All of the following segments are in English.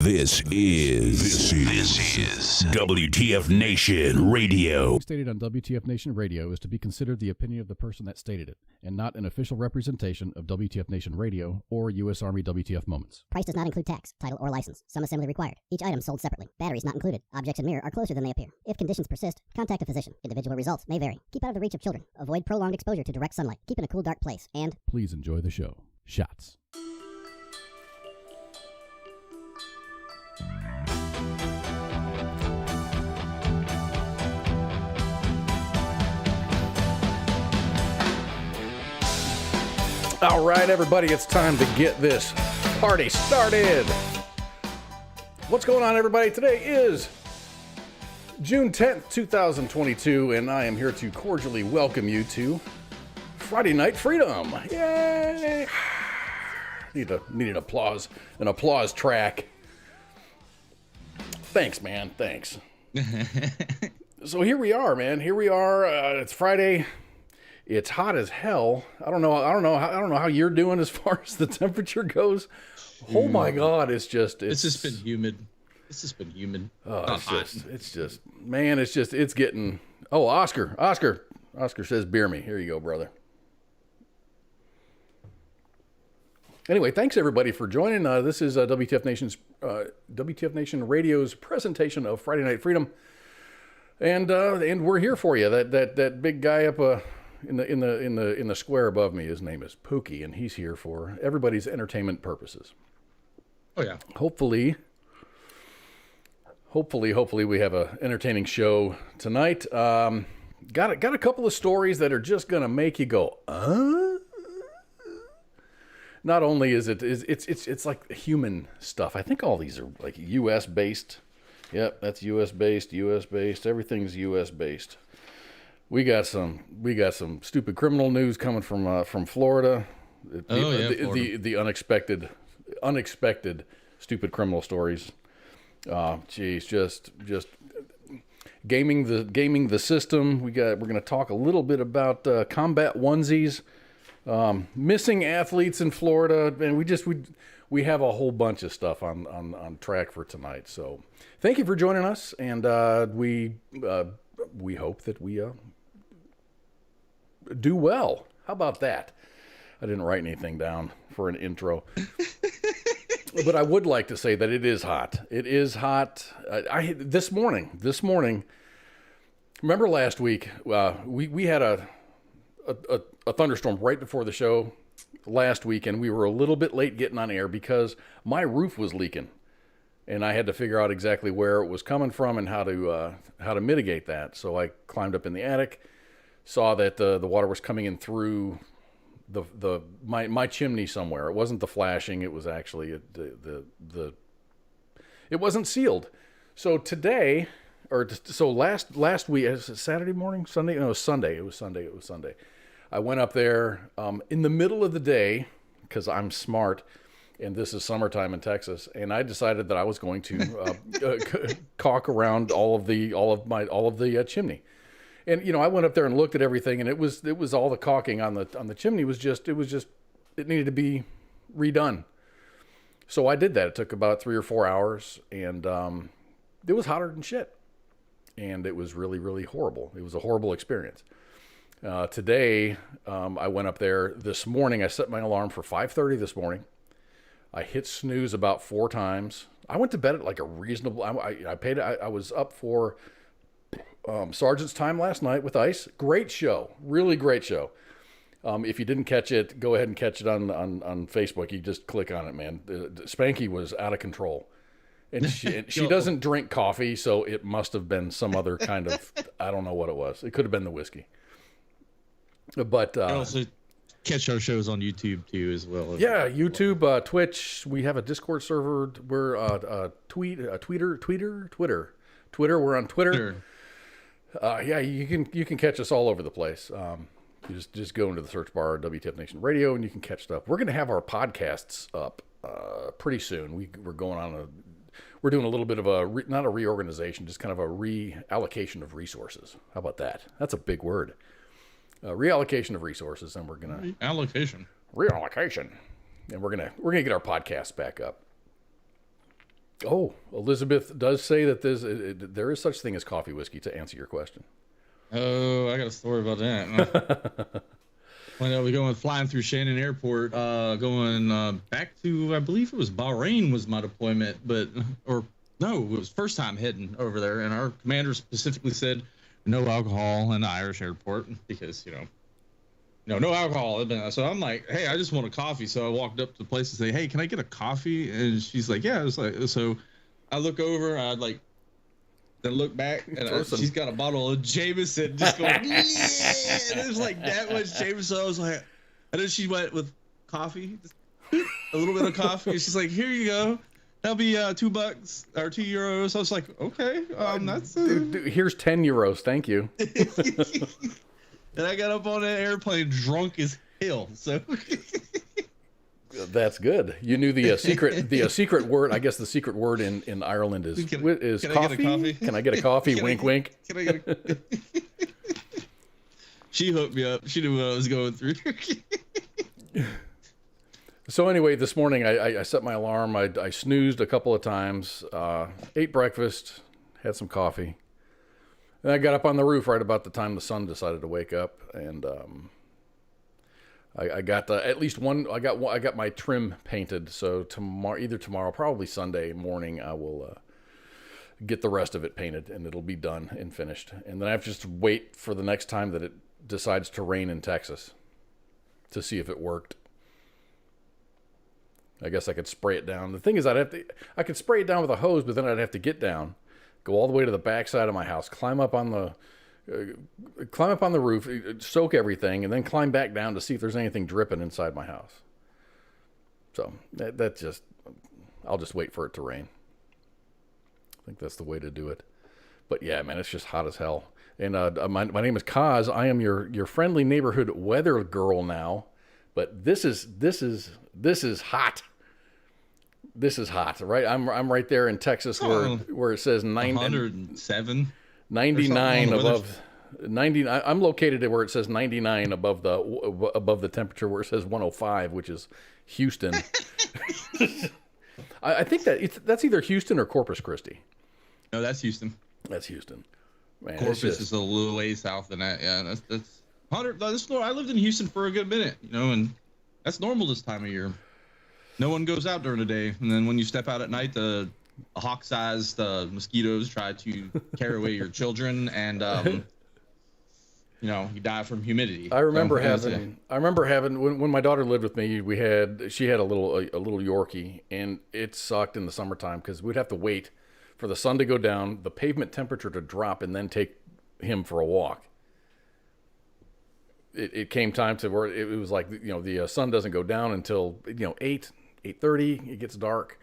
This is WTF Nation Radio. Stated on WTF Nation Radio is to be considered the opinion of the person that stated it, and not an official representation of WTF Nation Radio or U.S. Army WTF Moments. Price does not include tax, title, or license. Some assembly required. Each item sold separately. Batteries not included. Objects in mirror are closer than they appear. If conditions persist, contact a physician. Individual results may vary. Keep out of the reach of children. Avoid prolonged exposure to direct sunlight. Keep in a cool, dark place. And please enjoy the show. Shots. All right, everybody, it's time to get this party started. What's going on, everybody? Today is June 10th, 2022, and I am here to cordially welcome you to Friday Night Freedom. Yay! Need an applause track. Thanks, man. Thanks. So here we are, man. Here we are. It's Friday. It's hot as hell. I don't know how you're doing as far as the temperature goes. Oh my God, it's just been humid. It's just been humid. Oh, it's getting. Oh, Oscar says beer me. Here you go, brother. Anyway, thanks everybody for joining. This is WTF Nation Radio's presentation of Friday Night Freedom, and we're here for you. That big guy up in the square above me, his name is Pooky, and he's here for everybody's entertainment purposes. Oh yeah. Hopefully we have a entertaining show tonight. Got a couple of stories that are just gonna make you go, Not only is it's like human stuff. I think all these are like U.S. based. Yep, that's U.S. based. Everything's U.S. based. We got some stupid criminal news coming from Florida. Florida. The unexpected stupid criminal stories. Just gaming the system. We're going to talk a little bit about combat onesies, missing athletes in Florida, and we have a whole bunch of stuff on track for tonight. So thank you for joining us, and we hope that we do well. How about that? I didn't write anything down for an intro. But I would like to say that it is hot. It is hot. This morning, remember last week, we had a thunderstorm right before the show last week, and we were a little bit late getting on air because my roof was leaking. And I had to figure out exactly where it was coming from and how to mitigate that. So I climbed up in the attic, saw that the water was coming in through my chimney somewhere. It wasn't the flashing; it was actually it wasn't sealed. So today, last week, is it Saturday morning, Sunday? No, it was Sunday. It was Sunday. I went up there in the middle of the day because I'm smart. And this is summertime in Texas, and I decided that I was going to caulk around all of the chimney. And I went up there and looked at everything, and it was all the caulking on the chimney it needed to be redone. So I did that. It took about 3 or 4 hours, and it was hotter than shit, and it was really, really horrible. It was a horrible experience. Today, I went up there this morning. I set my alarm for 5:30 this morning. I hit snooze about 4 times. I went to bed at like a reasonable. I was up for Sergeant's Time last night with Ice. Great show, really great show. If you didn't catch it, go ahead and catch it on Facebook. You just click on it, man. Spanky was out of control, and she doesn't drink coffee, so it must have been some other kind of. I don't know what it was. It could have been the whiskey, but. Catch our shows on YouTube too, as well. Yeah, YouTube, Twitch. We have a Discord server. We're Twitter. We're on Twitter. Yeah, you can catch us all over the place. You just go into the search bar WTF Nation Radio, and you can catch stuff. We're going to have our podcasts up pretty soon. We're doing a little bit of not a reorganization, just kind of a reallocation of resources. How about that? That's a big word. Reallocation of resources, and we're gonna reallocation, and we're gonna get our podcasts back up. Oh, Elizabeth does say that there is such thing as coffee whiskey, to answer your question. Oh, I got a story about that. When we going flying through Shannon Airport, going back to, I believe it was Bahrain was my deployment, or no, it was first time heading over there, and our commander specifically said no alcohol in the Irish airport because no alcohol. So I'm like, hey, I just want a coffee. So I walked up to the place and say, hey, can I get a coffee? And she's like, yeah. It's like, so I look over, then look back, and she's got a bottle of Jameson, just going, yeah. And it was like that much Jameson. I was like, and then she went with coffee, just a little bit of coffee. She's like, here you go. That'll be $2 or €2. I was like, okay, that's dude, here's €10. Thank you. And I got up on that airplane drunk as hell. So that's good. You knew the secret word. I guess the secret word in Ireland is can coffee. I get a coffee? Can I get a coffee? Wink, wink. Can I get a... She hooked me up. She knew what I was going through. So anyway, this morning I set my alarm. I snoozed a couple of times, ate breakfast, had some coffee, and I got up on the roof right about the time the sun decided to wake up, and I got at least one. I got my trim painted. So either tomorrow, probably Sunday morning, I will get the rest of it painted, and it'll be done and finished. And then I have to just wait for the next time that it decides to rain in Texas to see if it worked. I guess I could spray it down. The thing is, I could spray it down with a hose, but then I'd have to get down, go all the way to the back side of my house, climb up on the roof, soak everything, and then climb back down to see if there's anything dripping inside my house. So I'll just wait for it to rain. I think that's the way to do it. But yeah, man, it's just hot as hell. And my name is Koz. I am your friendly neighborhood weather girl now. But this is hot. This is hot, right? I'm right there in Texas where it says 107, 99 above 90. I'm located where it says 99 above the temperature where it says 105, which is Houston. I think that's either Houston or Corpus Christi. No, that's Houston. That's Houston. Man, Corpus is a little way south than that. Yeah, that's 100. I lived in Houston for a good minute, and that's normal this time of year. No one goes out during the day, and then when you step out at night, the hawk-sized mosquitoes try to carry away your children, and you die from humidity. I remember having when my daughter lived with me, she had a little Yorkie, and it sucked in the summertime because we'd have to wait for the sun to go down, the pavement temperature to drop, and then take him for a walk. It came time to where it was like, the sun doesn't go down until 8:30. It gets dark.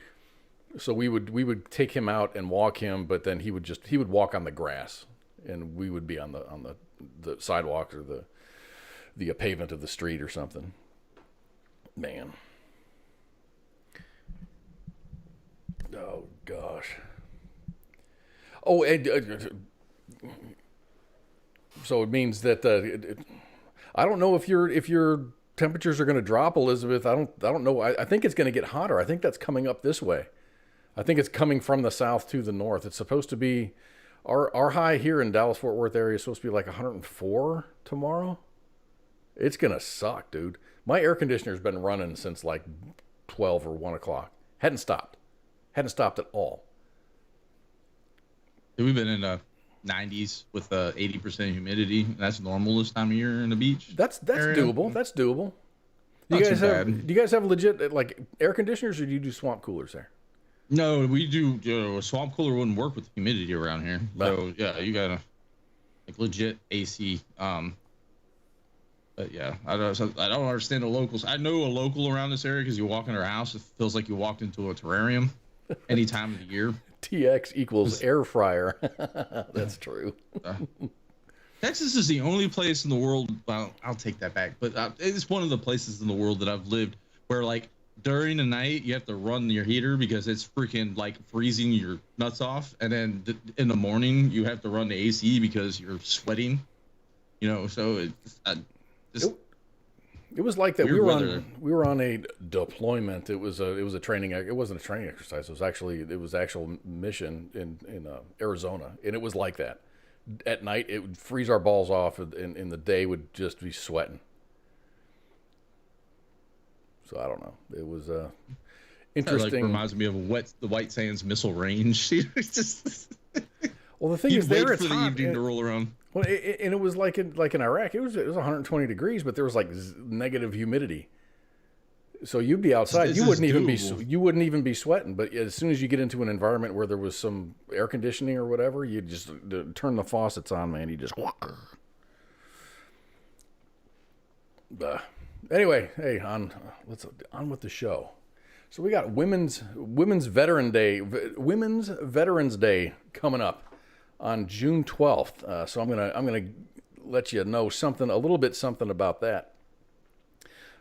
So we would take him out and walk him, but then he would walk on the grass, and we would be on the sidewalk or the pavement of the street or something. Man. Oh gosh. Oh, and so it means that I don't know if your temperatures are going to drop, Elizabeth. I don't know. I think it's going to get hotter. I think that's coming up this way. I think it's coming from the south to the north. It's supposed to be our high here in Dallas-Fort Worth area is supposed to be like 104 tomorrow. It's going to suck, dude. My air conditioner's been running since like 12 or 1 o'clock. Hadn't stopped at all. We've been in the 90s with 80% humidity. That's normal this time of year in the beach. That's doable. That's doable. Do you guys have legit like air conditioners, or do you do swamp coolers there? No, we do. A swamp cooler wouldn't work with the humidity around here. So yeah, you gotta like legit AC. But yeah, I don't understand the locals. I know a local around this area because you walk in her house, it feels like you walked into a terrarium any time of the year. TX equals air fryer. That's true. Texas is the only place in the world. Well, I'll take that back, but it's one of the places in the world that I've lived where, like, during the night you have to run your heater because it's freaking like freezing your nuts off, and then in the morning you have to run the AC because you're sweating. So It was like that. Weird weather. We were on a deployment. It was a training. It wasn't a training exercise. It was actual mission in Arizona, and it was like that. At night, it would freeze our balls off, and in the day would just be sweating. So I don't know. It was interesting. Like reminds me of the White Sands missile range. It's just Well, the thing is, there it's for the hot. evening to roll around. Well, and it was like in Iraq. It was 120 degrees, but there was like negative humidity. So you'd be outside. You wouldn't even be sweating. But as soon as you get into an environment where there was some air conditioning or whatever, you just turn the faucets on, man. You just. Anyway, hey, on with the show. So we got Women's Veterans Day coming up on June 12th. So I'm gonna let you know a little bit about that.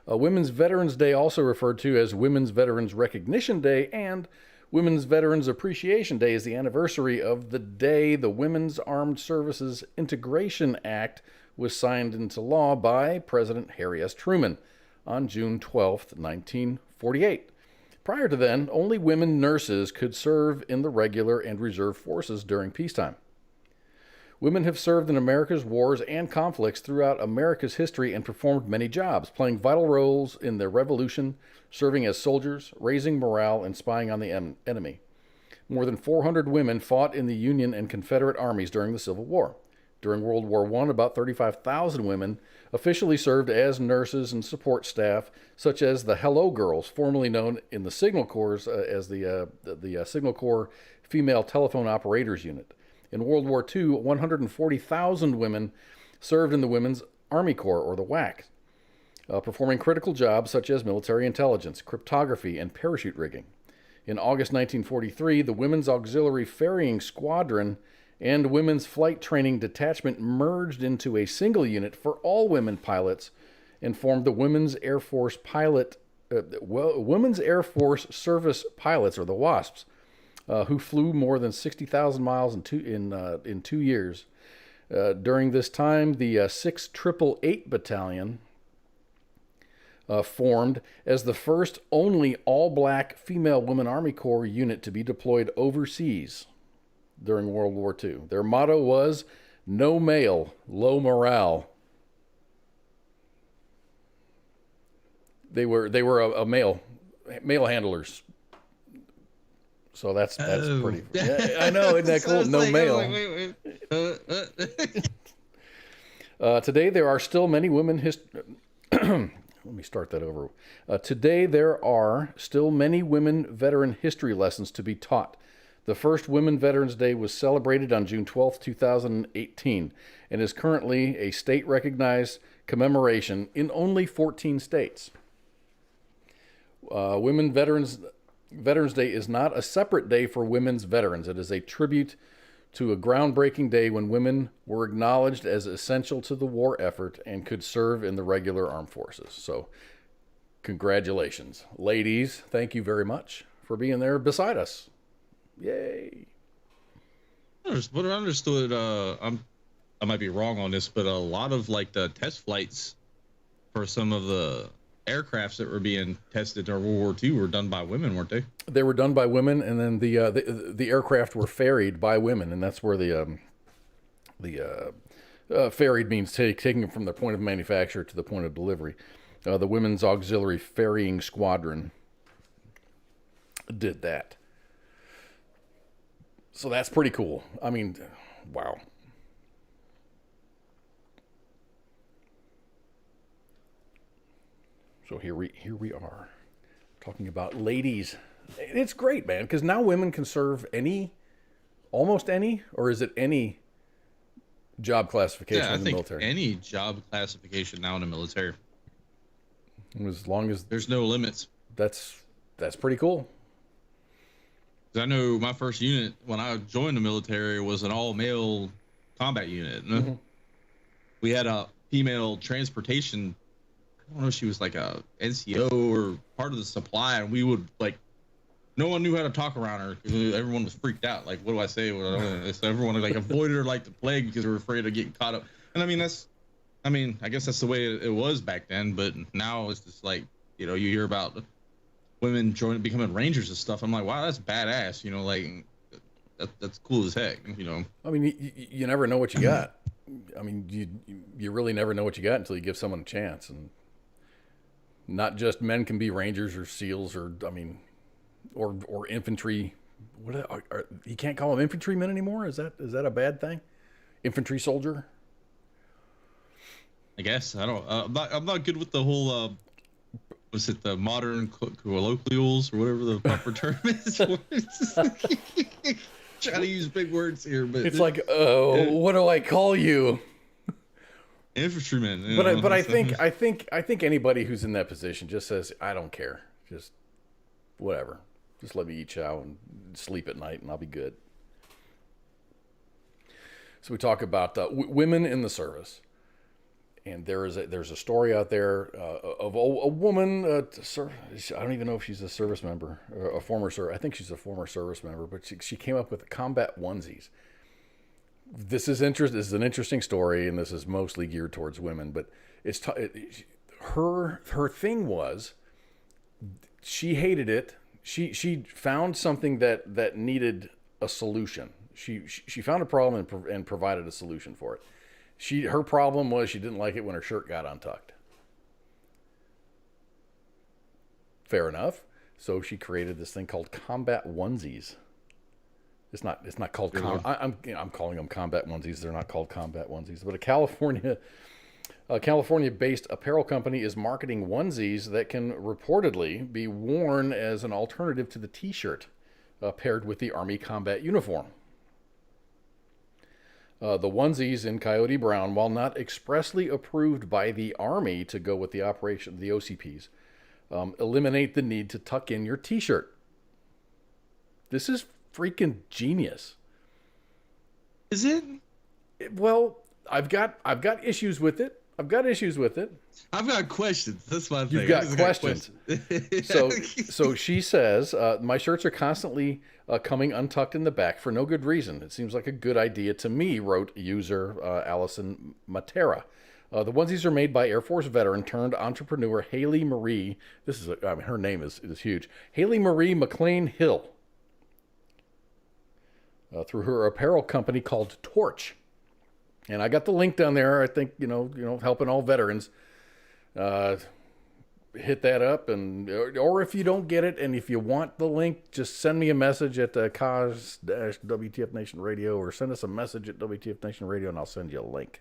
Women's Veterans Day, also referred to as Women's Veterans Recognition Day and Women's Veterans Appreciation Day, is the anniversary of the day the Women's Armed Services Integration Act was signed into law by President Harry S. Truman on June 12th, 1948. Prior to then, only women nurses could serve in the regular and reserve forces during peacetime. Women have served in America's wars and conflicts throughout America's history and performed many jobs, playing vital roles in the revolution, serving as soldiers, raising morale, and spying on the enemy. More than 400 women fought in the Union and Confederate armies during the Civil War. During World War I, about 35,000 women officially served as nurses and support staff, such as the Hello Girls, formerly known in the Signal Corps as the Signal Corps Female Telephone Operators Unit. In World War II, 140,000 women served in the Women's Army Corps, or the WAC, performing critical jobs such as military intelligence, cryptography, and parachute rigging. In August 1943, the Women's Auxiliary Ferrying Squadron and Women's Flight Training Detachment merged into a single unit for all women pilots and formed the Women's Air Force Women's Air Force Service Pilots, or the WASPs, who flew more than 60,000 miles in 2 years. During this time, the 6888 Battalion formed as the first only all-black female Women Army Corps unit to be deployed overseas during World War II. Their motto was, "No male, low morale." They were a male handlers. So that's pretty. Yeah, I know, isn't that cool? No male. Today there are still many women. Let me start that over. Today there are still many women veteran history lessons to be taught. The first Women Veterans Day was celebrated on June 12, 2018, and is currently a state-recognized commemoration in only 14 states. Women Veterans Day is not a separate day for women's veterans. It is a tribute to a groundbreaking day when women were acknowledged as essential to the war effort and could serve in the regular armed forces. So, congratulations. Ladies, thank you very much for being there beside us. Yay. What I understood, I might be wrong on this, but a lot of like the test flights for some of the aircrafts that were being tested during World War II were done by women, weren't they? They were done by women, and then the aircraft were ferried by women, and that's where the ferried means taking them from the point of manufacture to the point of delivery. The Women's Auxiliary Ferrying Squadron did that. So that's pretty cool. I mean, wow. So here we are talking about ladies. It's great, man, because now women can serve almost any, or is it any job classification in the military? Any job classification now in the military. As long as there's no limits. That's pretty cool. I know my first unit when I joined the military was an all-male combat unit. Mm-hmm. We had a female transportation. I don't know if she was like a NCO or part of the supply, and we would like, no one knew how to talk around her because everyone was freaked out. Like, what do I say? So everyone like avoided her like the plague because they were afraid of getting caught up. And I mean, that's I mean, I guess that's the way it was back then, but now it's just like, you hear about women becoming rangers and stuff. I'm like, wow, that's badass. Like that's cool as heck. I mean, you never know what you got. I mean, you really never know what you got until you give someone a chance. And not just men can be rangers or SEALs or infantry. You can't call them infantrymen anymore? Is that a bad thing? Infantry soldier? I guess I don't. I'm not good with the whole. Was it the modern colloquials or whatever the proper term is? Trying to use big words here, but it's like, what do I call you? Infantryman. But I think anybody who's in that position just says, I don't care, just whatever, just let me eat chow and sleep at night, and I'll be good. So we talk about women in the service. And there's a story out there of a woman. I don't even know if she's a service member, or a former service. I think she's a former service member, but she came up with combat onesies. This is an interesting story, and this is mostly geared towards women. But her thing was, she hated it. She found something that needed a solution. She found a problem and provided a solution for it. Her problem was she didn't like it when her shirt got untucked. Fair enough. So she created this thing called combat onesies. It's not called I'm calling them combat onesies. They're not called combat onesies. But a California-based apparel company is marketing onesies that can reportedly be worn as an alternative to the T-shirt paired with the Army combat uniform. The onesies in coyote brown, while not expressly approved by the Army to go with the OCPs, eliminate the need to tuck in your T-shirt. This is freaking genius. Is it? Well, I've got issues with it. I've got questions. That's my thing. You've got questions. So she says, my shirts are constantly coming untucked in the back for no good reason. It seems like a good idea to me, wrote user Allison Matera. The onesies are made by Air Force veteran turned entrepreneur Haley Marie. Her name is huge. Haley Marie McLean Hill. Through her apparel company called Torch. And I got the link down there. I think, helping all veterans. Hit that up, or if you don't get it, and if you want the link, just send me a message at Koz-WTF Nation Radio, or send us a message at WTF Nation Radio, and I'll send you a link.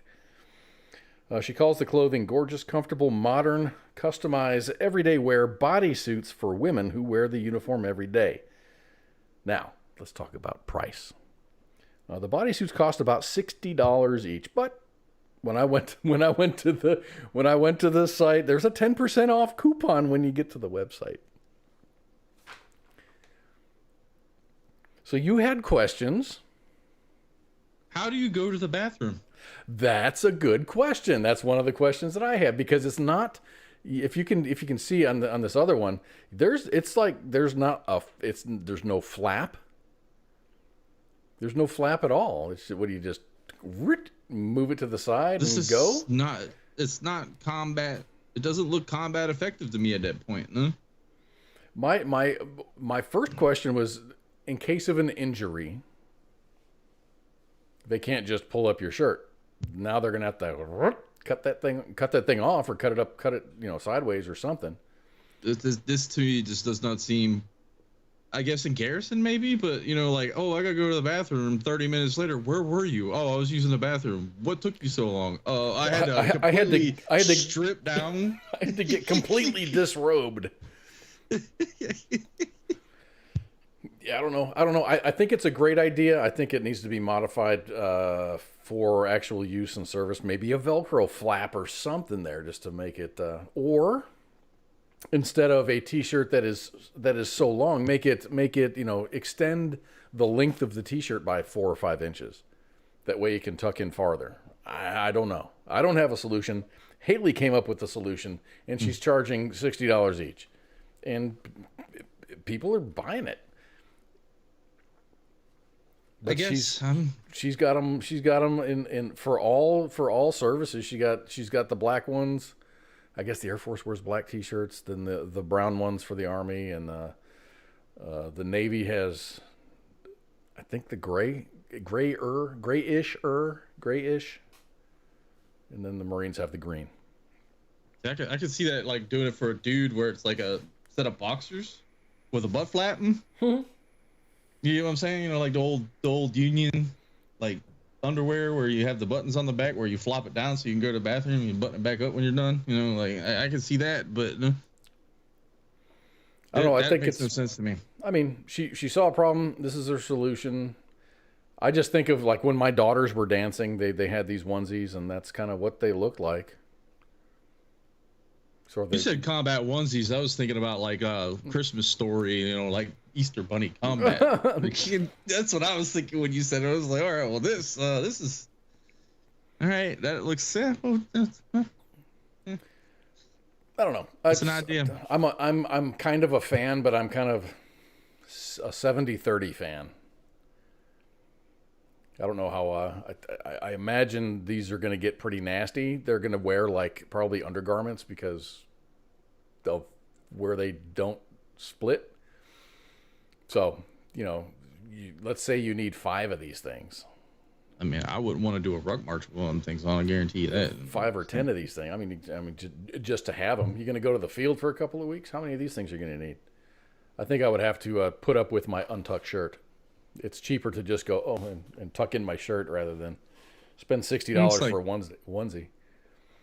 She calls the clothing gorgeous, comfortable, modern, customized, everyday wear bodysuits for women who wear the uniform every day. Now, let's talk about price. The bodysuits cost about $60 each, but when I went to the site, there's a 10% off coupon when you get to the website. So you had questions. How do you go to the bathroom? That's a good question. That's one of the questions that I have, because it's not. If you can see on this other one, there's no flap. There's no flap at all. What do you just move it to the side and go? It's not combat. It doesn't look combat effective to me at that point. No? My first question was, in case of an injury, they can't just pull up your shirt. Now they're gonna have to cut that thing off, or cut it sideways or something. This to me just does not seem. I guess in garrison maybe, but I gotta go to the bathroom. 30 minutes later, where were you? Oh, I was using the bathroom. What took you so long? I had to strip down. I had to get completely disrobed. Yeah, I don't know. I think it's a great idea. I think it needs to be modified for actual use and service. Maybe a Velcro flap or something there, just to make it, or instead of a T-shirt that is so long, make it extend the length of the T-shirt by 4 or 5 inches. That way you can tuck in farther. I don't know. I don't have a solution. Haley came up with the solution, and she's charging $60 each, and people are buying it. But guess she's got them. She's got them in for all services. She's got the black ones. I guess the Air Force wears black T-shirts. Then the brown ones for the Army, and the Navy has, I think, the grayish, and then the Marines have the green. I could see that like doing it for a dude where it's like a set of boxers with a butt flapping. You know what I'm saying? You know, like the old Union, like underwear where you have the buttons on the back where you flop it down so you can go to the bathroom and you button it back up when you're done. You know, like I can see that, but I don't know. I think makes it's no sense to me. I mean, she saw a problem. This is her solution. I just think of like when my daughters were dancing, they had these onesies, and that's kind of what they looked like. So You said combat onesies. I was thinking about like Christmas Story, you know, like Easter Bunny combat. That's what I was thinking when you said it. I was like, all right, well, this is all right. That looks simple. I don't know. It's an idea. I'm kind of a fan, but I'm kind of a 70-30 fan. I don't know how. I imagine these are going to get pretty nasty. They're going to wear like probably undergarments because of where they don't split. So, you know, let's say you need 5 of these things. I mean, I wouldn't want to do a ruck march with one of them things. I guarantee you that. 5 or 10 of these things. I mean, just to have them. You're going to go to the field for a couple of weeks. How many of these things are you going to need? I think I would have to put up with my untucked shirt. It's cheaper to just go and tuck in my shirt rather than spend $60 for a onesie.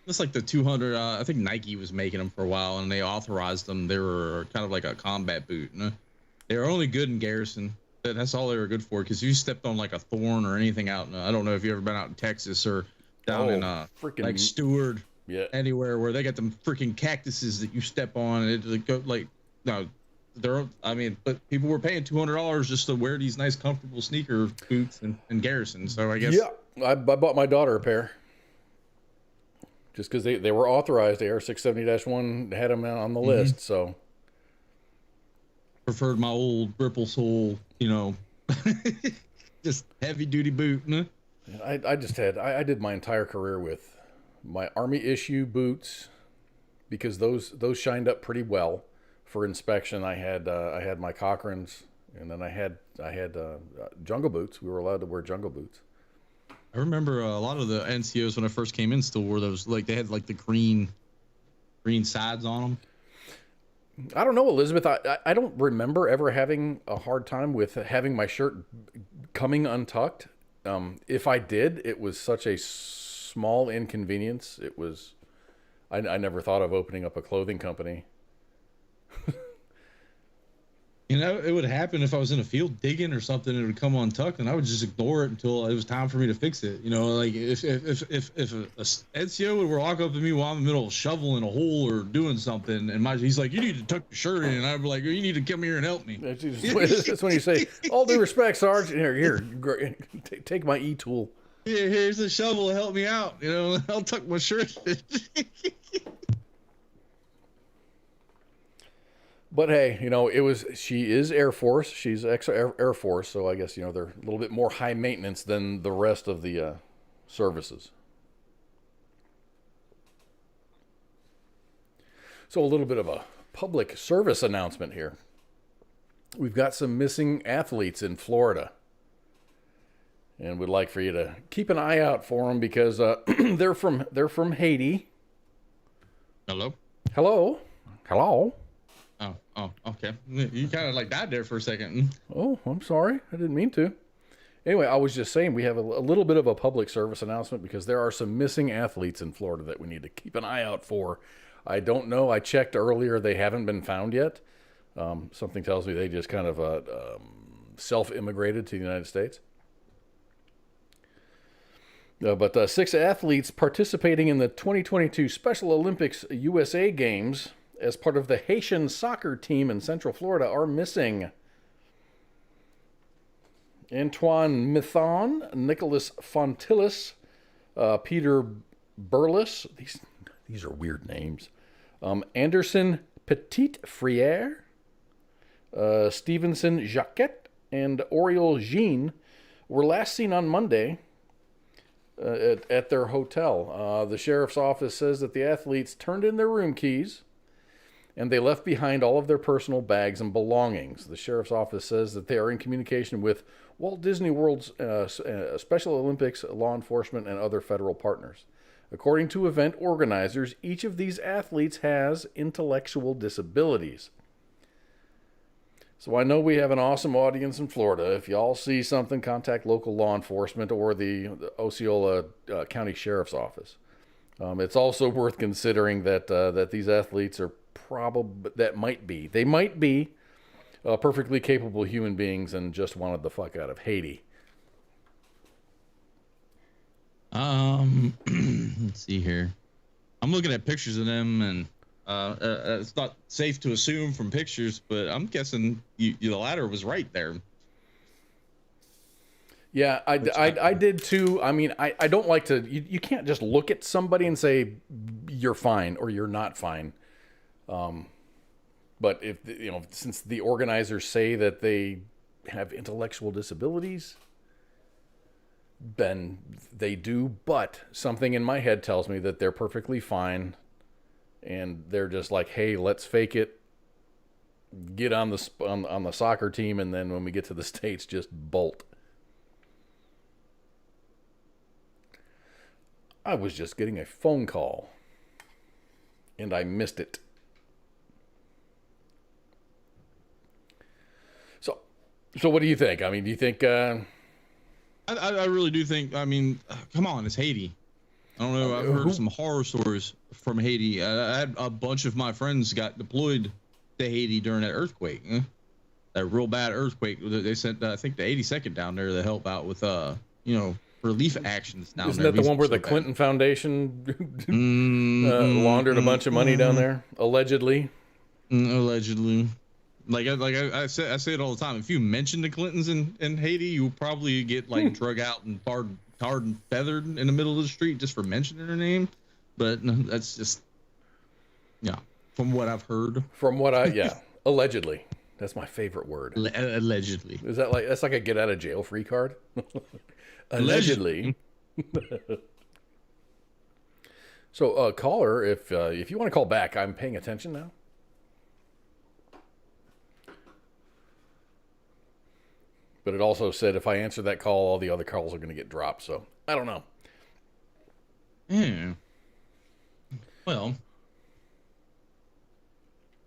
It's like the 200. I think Nike was making them for a while, and they authorized them. They were kind of like a combat boot. They were only good in garrison. That's all they were good for. Because you stepped on like a thorn or anything out. I don't know if you've ever been out in Texas or down in like Stewart, anywhere where they got them freaking cactuses that you step on, and it go like no. But people were paying $200 just to wear these nice, comfortable sneaker boots and garrison. So I guess I bought my daughter a pair just because they were authorized. The AR670-1 had them on the list. So preferred my old Ripple Sole, you know, just heavy duty boot. No? I did my entire career with my Army issue boots because those shined up pretty well. For inspection, I had my Cochrane's, and then I had jungle boots. We were allowed to wear jungle boots. I remember a lot of the NCOs when I first came in still wore those. Like they had like the green sides on them. I don't know, Elizabeth. I don't remember ever having a hard time with having my shirt coming untucked. If I did, it was such a small inconvenience. It was. I never thought of opening up a clothing company. You know, it would happen if I was in a field digging or something. It would come untucked, and I would just ignore it until it was time for me to fix it. You know, like if a NCO would walk up to me while I'm in the middle of shoveling a hole or doing something, and he's like, "You need to tuck your shirt in," and I'd be like, "You need to come here and help me." That's when you say, "All due respect, Sarge. Here, take my e-tool. Here's the shovel to help me out. You know, I'll tuck my shirt in." But hey, you know, she is Air Force. She's Air Force, so I guess, you know, they're a little bit more high maintenance than the rest of the services. So a little bit of a public service announcement here. We've got some missing athletes in Florida. And we'd like for you to keep an eye out for them because they're from Haiti. Hello? Hello? Oh, okay. You kind of like died there for a second. Oh, I'm sorry. I didn't mean to. Anyway, I was just saying we have a little bit of a public service announcement because there are some missing athletes in Florida that we need to keep an eye out for. I don't know. I checked earlier. They haven't been found yet. Something tells me they just kind of self-immigrated to the United States. But 6 athletes participating in the 2022 Special Olympics USA Games as part of the Haitian soccer team in Central Florida are missing. Antoine Mithon, Nicholas Fontillis, Peter Burles. These are weird names. Anderson Petit-Friere, Stevenson Jacquet, and Oriol Jean were last seen on Monday at their hotel. The sheriff's office says that the athletes turned in their room keys and they left behind all of their personal bags and belongings. The sheriff's office says that they are in communication with Walt Disney World's Special Olympics, law enforcement, and other federal partners. According to event organizers, each of these athletes has intellectual disabilities. So I know we have an awesome audience in Florida. If y'all see something, contact local law enforcement or the Osceola County Sheriff's Office. It's also worth considering that these athletes are they might be perfectly capable human beings and just wanted the fuck out of Haiti. Let's see here. I'm looking at pictures of them, and it's not safe to assume from pictures, but I'm guessing the latter was right there. Yeah, I did too. I mean, I don't like to. You can't just look at somebody and say you're fine or you're not fine. But if since the organizers say that they have intellectual disabilities, then they do. But something in my head tells me that they're perfectly fine, and they're just like, hey, let's fake it, get on the soccer team, and then when we get to the States, just bolt. I was just getting a phone call, and I missed it. So what do you think? I mean, do you think... I really do think, I mean, come on, it's Haiti. I don't know, I've heard some horror stories from Haiti. I had a bunch of my friends got deployed to Haiti during that earthquake. That real bad earthquake. They sent, I think, the 82nd down there to help out with, relief actions down Isn't there. that the one where the Clinton Foundation laundered a bunch of money down there? Allegedly. Allegedly. Like I say it all the time. If you mention the Clintons in Haiti, you'll probably get like drug out and tarred and feathered in the middle of the street just for mentioning their name. But that's just, from what I've heard. Allegedly. That's my favorite word. Allegedly. Is that that's like a get out of jail free card? Allegedly. So, caller, if you want to call back, I'm paying attention now. But it also said if I answer that call, all the other calls are going to get dropped. So I don't know. Well.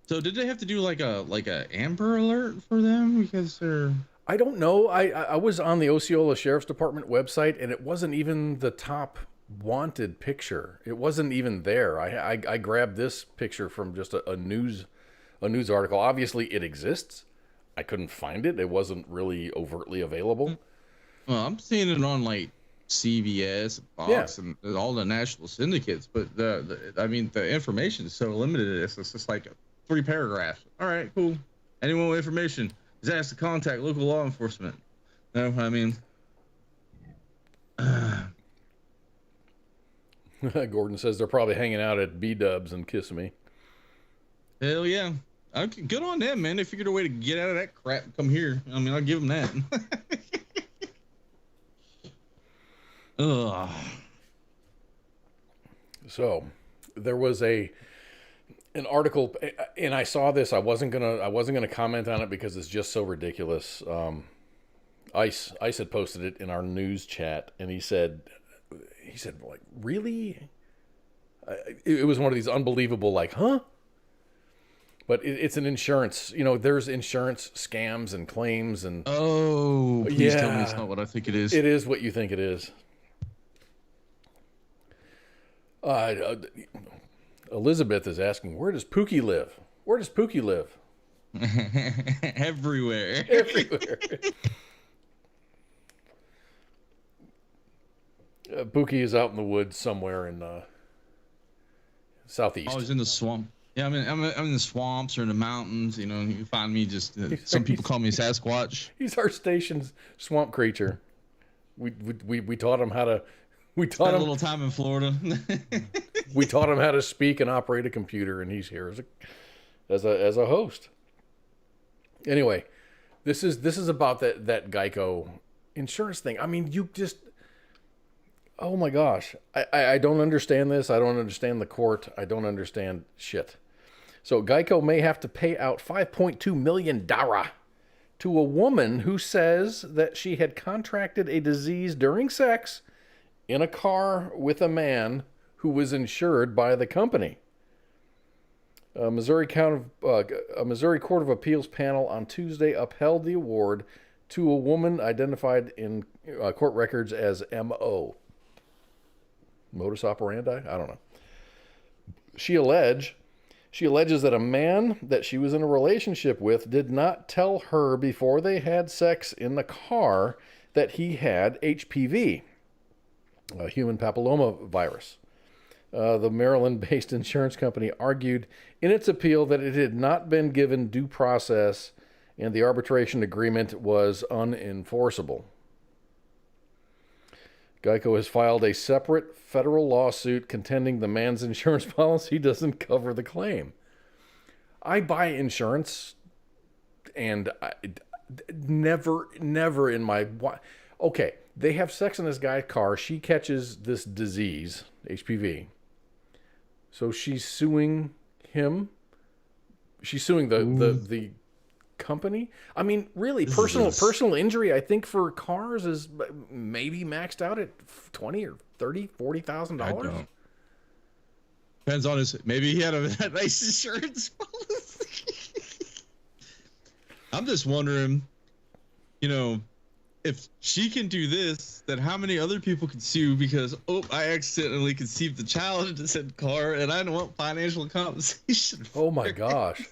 So did they have to do like a Amber Alert for them because they're? I don't know. I was on the Osceola Sheriff's Department website, and it wasn't even the top wanted picture. It wasn't even there. I grabbed this picture from just a news article. Obviously, it exists. I couldn't find it. It wasn't really overtly available. Well, I'm seeing it on like CBS, Fox, and all the national syndicates. But the information is so limited. It's just like 3 paragraphs. All right, cool. Anyone with information is asked to contact local law enforcement. No, I mean. Gordon says they're probably hanging out at B-Dubs and Kiss Me. Hell yeah. Good on them, man. They figured a way to get out of that crap and come here. I mean, I'll give them that. Ugh. So, there was an article, and I saw this. I wasn't gonna comment on it because it's just so ridiculous. Ice had posted it in our news chat, and he said, like, really? It was one of these unbelievable, like, huh? But it's an insurance, there's insurance scams and claims and... Oh, please tell me it's not what I think it is. It is what you think it is. Elizabeth is asking, where does Pooky live? Where does Pooky live? Everywhere. Everywhere. Pooky is out in the woods somewhere in southeast. Oh, he's in the swamp. Yeah, I'm in the swamps or in the mountains. You can find me just. Some people call me Sasquatch. He's our station's swamp creature. We taught him how to. We taught him a little time in Florida. We taught him how to speak and operate a computer, and he's here as a host. Anyway, this is about that Geico insurance thing. I mean, you just, oh my gosh. I don't understand this. I don't understand the court. I don't understand shit. So Geico may have to pay out $5.2 million to a woman who says that she had contracted a disease during sex in a car with a man who was insured by the company. A Missouri Court of Appeals panel on Tuesday upheld the award to a woman identified in court records as M.O. Modus operandi? I don't know. She alleges that a man that she was in a relationship with did not tell her before they had sex in the car that he had HPV, a human papilloma virus. The Maryland-based insurance company argued in its appeal that it had not been given due process and the arbitration agreement was unenforceable. Geico has filed a separate federal lawsuit contending the man's insurance policy doesn't cover the claim. I buy insurance, and never in my... Okay, they have sex in this guy's car. She catches this disease, HPV. So she's suing him. She's suing the company. I mean, really, personal injury, I think, for cars is maybe maxed out at $20,000 or $30,000, $40,000. I don't. Depends on his. Maybe he had a nice insurance policy. I'm just wondering, if she can do this, then how many other people can sue because I accidentally conceived the child in the said car and I don't want financial compensation. Oh my gosh.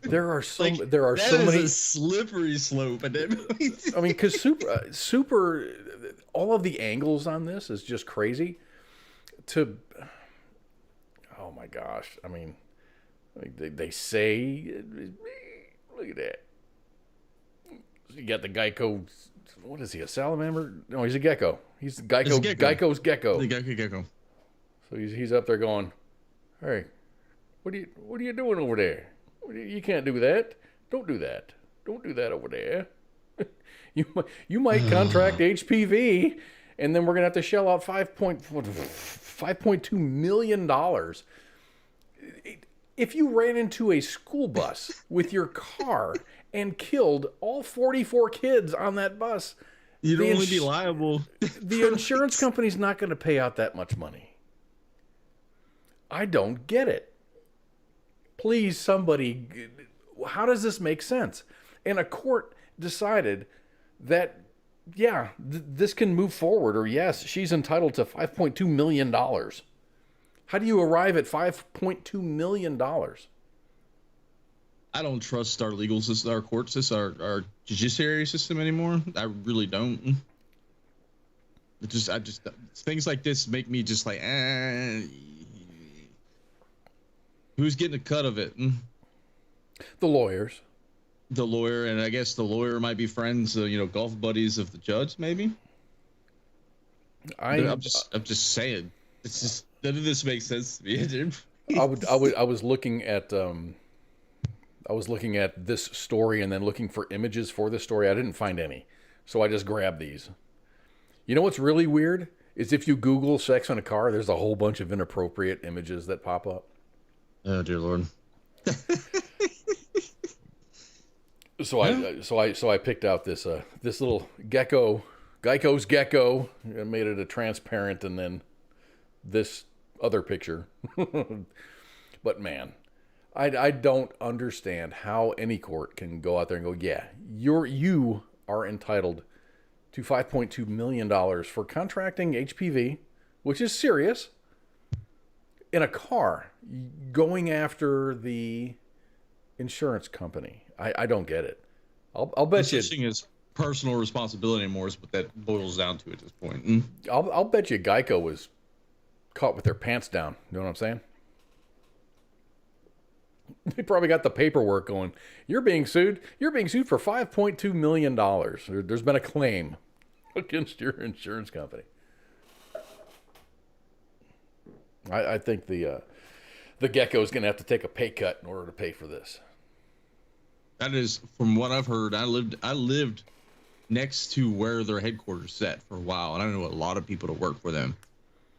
There are so many. A slippery slope. I mean, because super, all of the angles on this is just crazy. Oh my gosh. I mean, they say, look at that. You got the Geico. What is he? A salamander? No, he's a gecko. He's the Geico. Geico's gecko. The gecko. So he's up there going, "Hey, what are you doing over there? You can't do that. Don't do that. Don't do that over there. You might contract HPV, and then we're gonna have to shell out $5.2 million. If you ran into a school bus with your car and killed all 44 kids on that bus, you'd only be liable. The insurance company's not going to pay out that much money. I don't get it. Please, somebody, how does this make sense? And a court decided that, yeah, this can move forward, or yes, she's entitled to $5.2 million. How do you arrive at $5.2 million? I don't trust our legal system, our court system, our judiciary system anymore. I really don't. Things like this make me just like, who's getting a cut of it? The lawyers. The lawyer, and I guess the lawyer might be friends, golf buddies of the judge, maybe. I'm just saying. It's just none of this makes sense to me, dude. I was looking at this story and then looking for images for this story. I didn't find any, so I just grabbed these. You know what's really weird is if you Google sex in a car, there's a whole bunch of inappropriate images that pop up. Oh dear Lord. So I picked out this little Geico's gecko, and made it a transparent, and then this other picture. But man, I don't understand how any court can go out there and go, yeah, you are entitled to $5.2 million for contracting HPV, which is serious, in a car, going after the insurance company. I don't get it. I'll bet you. Such as personal responsibility anymore is what that boils down to at this point. I'll bet you Geico was caught with their pants down. You know what I'm saying? They probably got the paperwork going. You're being sued. You're being sued for $5.2 million. There's been a claim against your insurance company. I think the gecko is going to have to take a pay cut in order to pay for this. That is, from what I've heard, I lived next to where their headquarters set for a while, and I know a lot of people to work for them,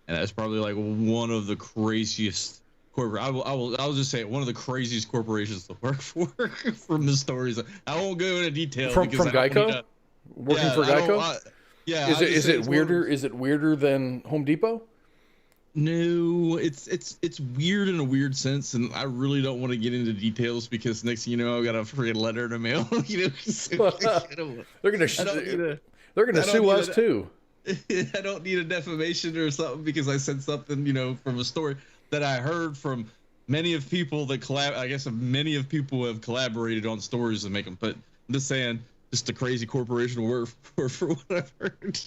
and that's probably like one of the craziest I'll just say it, one of the craziest corporations to work for. From the stories, I won't go into detail. From Geico, working for Geico. Yeah. Is it weirder? Is it weirder than Home Depot? No, it's weird in a weird sense, and I really don't want to get into details because next thing you know, I got a freaking letter in the mail. They're gonna sue us too. I don't need a defamation or something because I said something, from a story that I heard from many of people that many of people have collaborated on stories and make them. But I'm just saying, just a crazy corporation to work for what I've heard.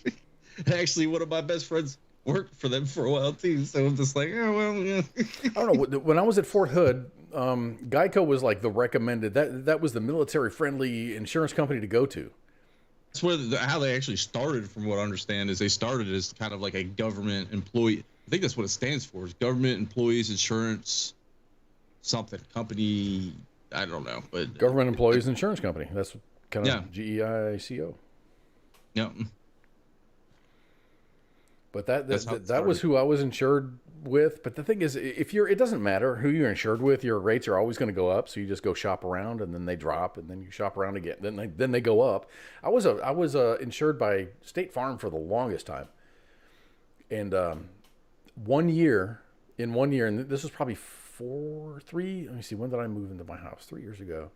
Actually, one of my best friends worked for them for a while too, so I'm just like, oh well. Yeah. I don't know. When I was at Fort Hood, Geico was like the recommended. That was the military-friendly insurance company to go to. That's how they actually started, from what I understand, is they started as kind of like a government employee. I think that's what it stands for, is Government Employees Insurance something company. I don't know, but Government Employees Insurance Company. That's kind of GEICO. Yeah. But that was who I was insured with. But the thing is, it doesn't matter who you're insured with, your rates are always going to go up. So you just go shop around, and then they drop, and then you shop around again. Then they go up. I was insured by State Farm for the longest time, and 1 year, and this was probably let me see, when did I move into my house? 3 years ago.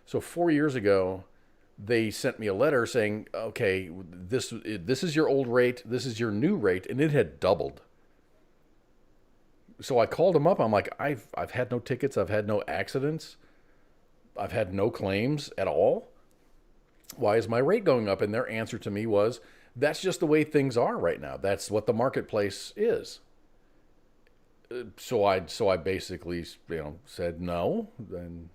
So 4 years ago, they sent me a letter saying, okay, this is your old rate, this is your new rate, and it had doubled. So I called them up. I'm like, I've had no tickets, I've had no accidents, I've had no claims at all. Why is my rate going up? And their answer to me was, that's just the way things are right now. That's what the marketplace is. So I basically, said no. And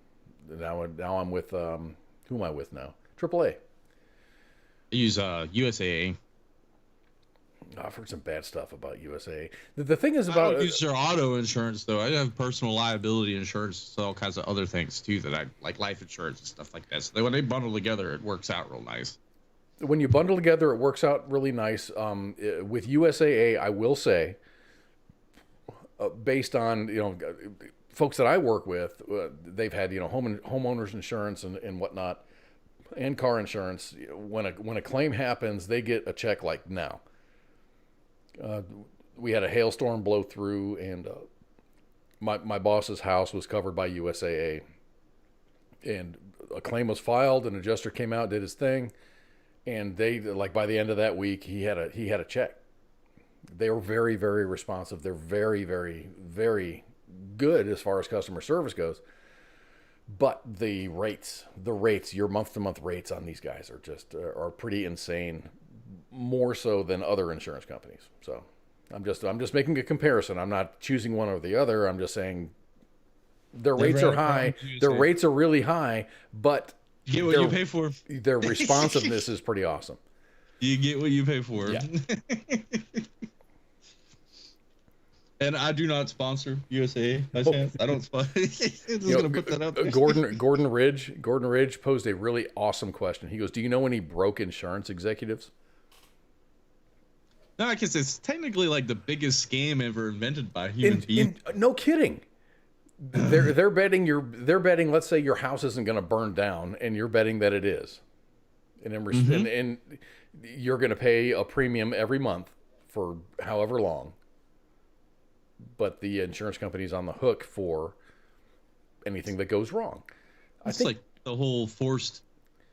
now I'm with, who am I with now? AAA. I use USAA. I've heard some bad stuff about USAA. The thing is I about don't use their auto insurance though. I have personal liability insurance, all kinds of other things too that I like, life insurance and stuff like that. So when they bundle together, it works out real nice. When you bundle together, it works out really nice. With USAA, I will say, based on folks that I work with, they've had homeowners insurance and whatnot, and car insurance. When a claim happens, they get a check like now. We had a hailstorm blow through, and my boss's house was covered by USAA, and a claim was filed. An adjuster came out, did his thing, and they, like, by the end of that week, he had a check. They were very, very responsive. They're very, very, very good as far as customer service goes. But the rates, your month-to-month rates on these guys are pretty insane, more so than other insurance companies. So I'm just making a comparison. I'm not choosing one or the other. I'm just saying their rates are high. Their rates are really high, but you get what you pay for. Their responsiveness is pretty awesome. You get what you pay for. Yeah. And I do not sponsor USA. I don't sponsor. Just gonna put that out there. Gordon Ridge posed a really awesome question. He goes, "Do you know any broke insurance executives?" No, because it's technically like the biggest scam ever invented by human beings. No kidding. They're betting. Let's say your house isn't going to burn down, and you're betting that it is, and you're going to pay a premium every month for however long. But the insurance company's on the hook for anything that goes wrong. It's like the whole forced.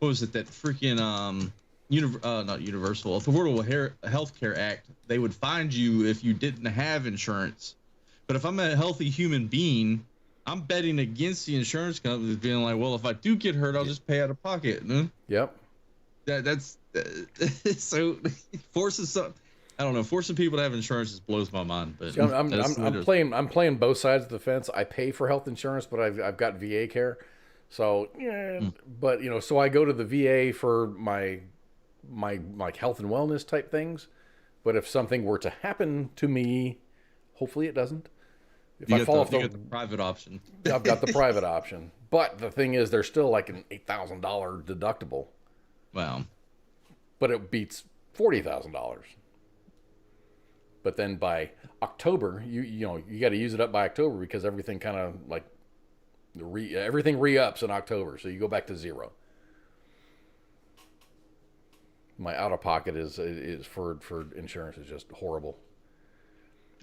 What was it? That freaking not universal, Affordable Health Care Act. They would find you if you didn't have insurance. But if I'm a healthy human being, I'm betting against the insurance companies, being like, well, if I do get hurt, I'll just pay out of pocket. Yep. That's so forces some. I don't know. Forcing people to have insurance just blows my mind. But I'm playing both sides of the fence. I pay for health insurance, but I've got VA care. So but so I go to the VA for my like health and wellness type things. But if something were to happen to me, hopefully it doesn't. If I fall off the private option. I've got the private option. But the thing is, there's still like an $8,000 deductible. Wow. but it beats $40,000. But then by October, you got to use it up by October because everything kind of like everything re-ups in October, so you go back to zero. My out of pocket is for insurance is just horrible.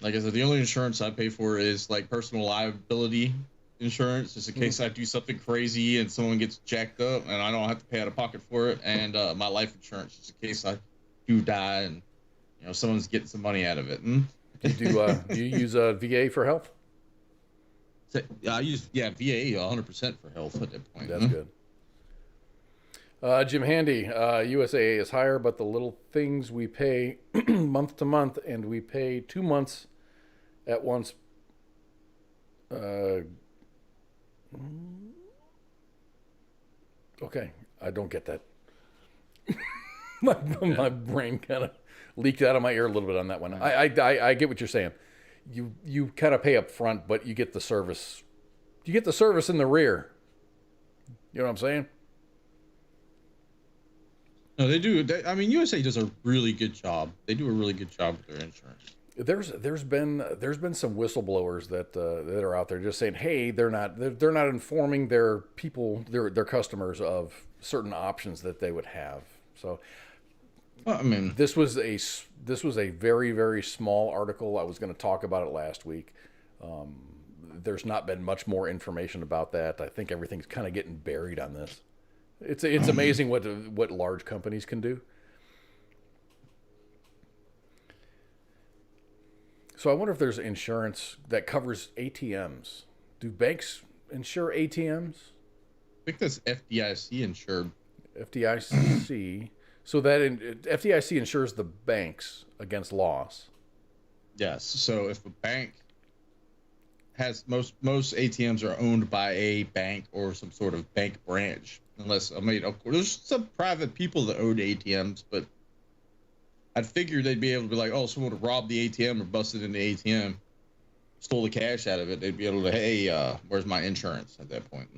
Like I said, the only insurance I pay for is like personal liability insurance, just in case I do something crazy and someone gets jacked up and I don't have to pay out of pocket for it, and my life insurance, just in case I do die and someone's getting some money out of it. Do you use VA for health? I use VA 100% for health at that point. That's good. Jim Handy, USAA is higher, but the little things we pay month to month, and we pay 2 months at once. Okay, I don't get that. my brain kind of leaked out of my ear a little bit on that one. I get what you're saying. You kind of pay up front, but you get the service. You get the service in the rear. You know what I'm saying? No, they do. USA does a really good job. They do a really good job with their insurance. There's been some whistleblowers that are out there just saying, hey, they're not informing their people, their customers of certain options that they would have. So, well, this was a very, very small article. I was going to talk about it last week. There's not been much more information about that. I think everything's kind of getting buried on this. It's amazing what large companies can do. So I wonder if there's insurance that covers ATMs. Do banks insure ATMs? I think that's FDIC insured. FDIC. So FDIC insures the banks against loss. Yes. So if a bank has most ATMs are owned by a bank or some sort of bank branch. Unless, of course, there's some private people that own ATMs, but I'd figure they'd be able to be like, oh, someone robbed the ATM or busted in the ATM, stole the cash out of it. They'd be able to, hey, where's my insurance at that point?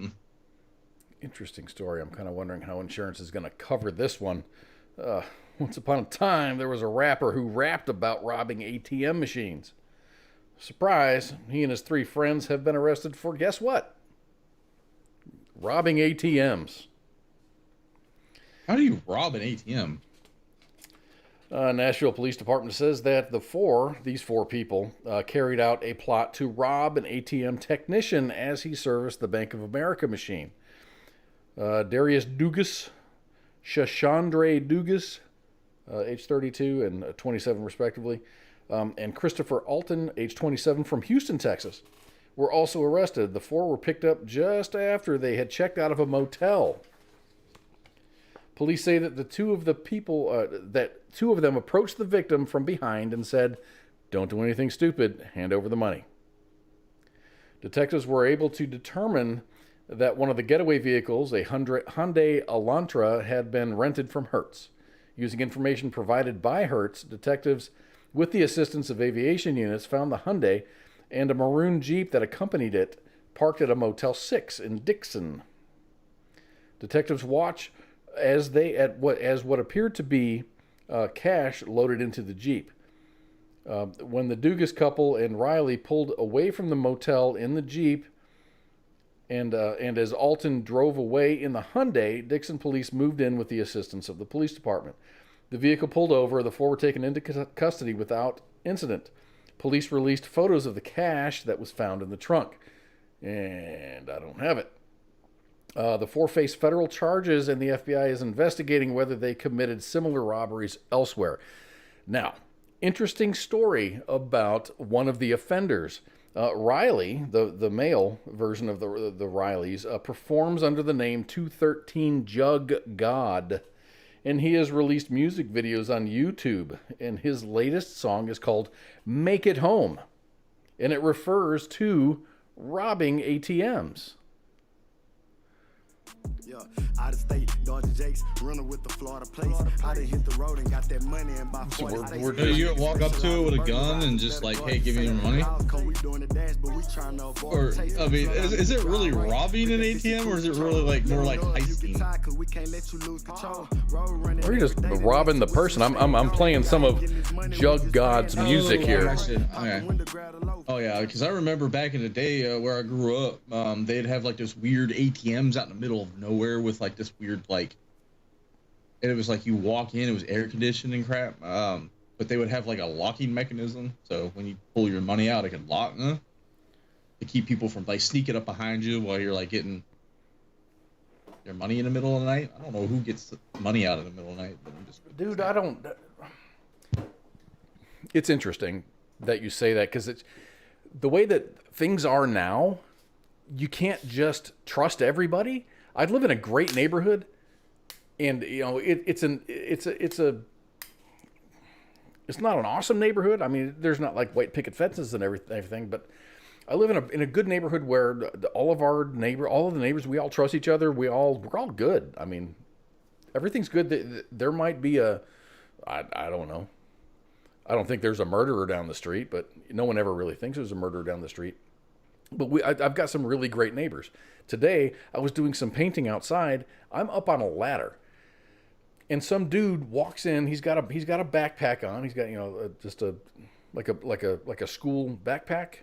Interesting story. I'm kind of wondering how insurance is going to cover this one. Once upon a time, there was a rapper who rapped about robbing ATM machines. Surprise, he and his 3 friends have been arrested for, guess what? Robbing ATMs. How do you rob an ATM? Nashville Police Department says that these four people carried out a plot to rob an ATM technician as he serviced the Bank of America machine. Darius Dugas, Shashandre Dugas, age 32 and 27 respectively, and Christopher Alton, age 27 from Houston, Texas, were also arrested. The 4 were picked up just after they had checked out of a motel. Police say that the two of them approached the victim from behind and said, "Don't do anything stupid, hand over the money." Detectives were able to determine that one of the getaway vehicles, a Hyundai Elantra, had been rented from Hertz. Using information provided by Hertz, detectives, with the assistance of aviation units, found the Hyundai and a maroon Jeep that accompanied it, parked at a Motel 6 in Dixon. Detectives watch as what appeared to be cash loaded into the Jeep. When the Dugas couple and Riley pulled away from the motel in the Jeep, and as Alton drove away in the Hyundai, Dixon police moved in with the assistance of the police department. The vehicle pulled over. The 4 were taken into custody without incident. Police released photos of the cash that was found in the trunk. And I don't have it. The 4 face federal charges, and the FBI is investigating whether they committed similar robberies elsewhere. Now, interesting story about one of the offenders. Riley, the male version of the Rileys, performs under the name 213 Jug God, and he has released music videos on YouTube, and his latest song is called Make It Home, and it refers to robbing ATMs. Yeah, out of state, Dodger Jakes, running with the Florida place. I done hit the road and got that money in by 40. So you walk up to it with a gun and just like, hey, give me your money? Or, I mean, is it really robbing an ATM, or is it really like more like heisting? Or you just robbing the person. I'm playing some of Jug God's music here. Okay. Oh yeah, because I remember back in the day where I grew up, they'd have like this weird ATMs out in the middle of nowhere with like this weird like, and it was like you walk in, it was air conditioned and crap. But they would have like a locking mechanism, so when you pull your money out, it could lock to keep people from like sneaking up behind you while you're like getting your money in the middle of the night. I don't know who gets money out in the middle of the night, but I'm just dude, I don't. It's interesting that you say that, because it's the way that things are now. You can't just trust everybody. I live in a great neighborhood, and you know it's not an awesome neighborhood. I mean, there's not like white picket fences and everything, but I live in a good neighborhood where all of the neighbors, we all trust each other. We're all good. I mean, everything's good. There might be I don't know. I don't think there's a murderer down the street, but no one ever really thinks there's a murderer down the street. But I've got some really great neighbors. Today, I was doing some painting outside. I'm up on a ladder, and some dude walks in. He's got a backpack on. He's got just a school backpack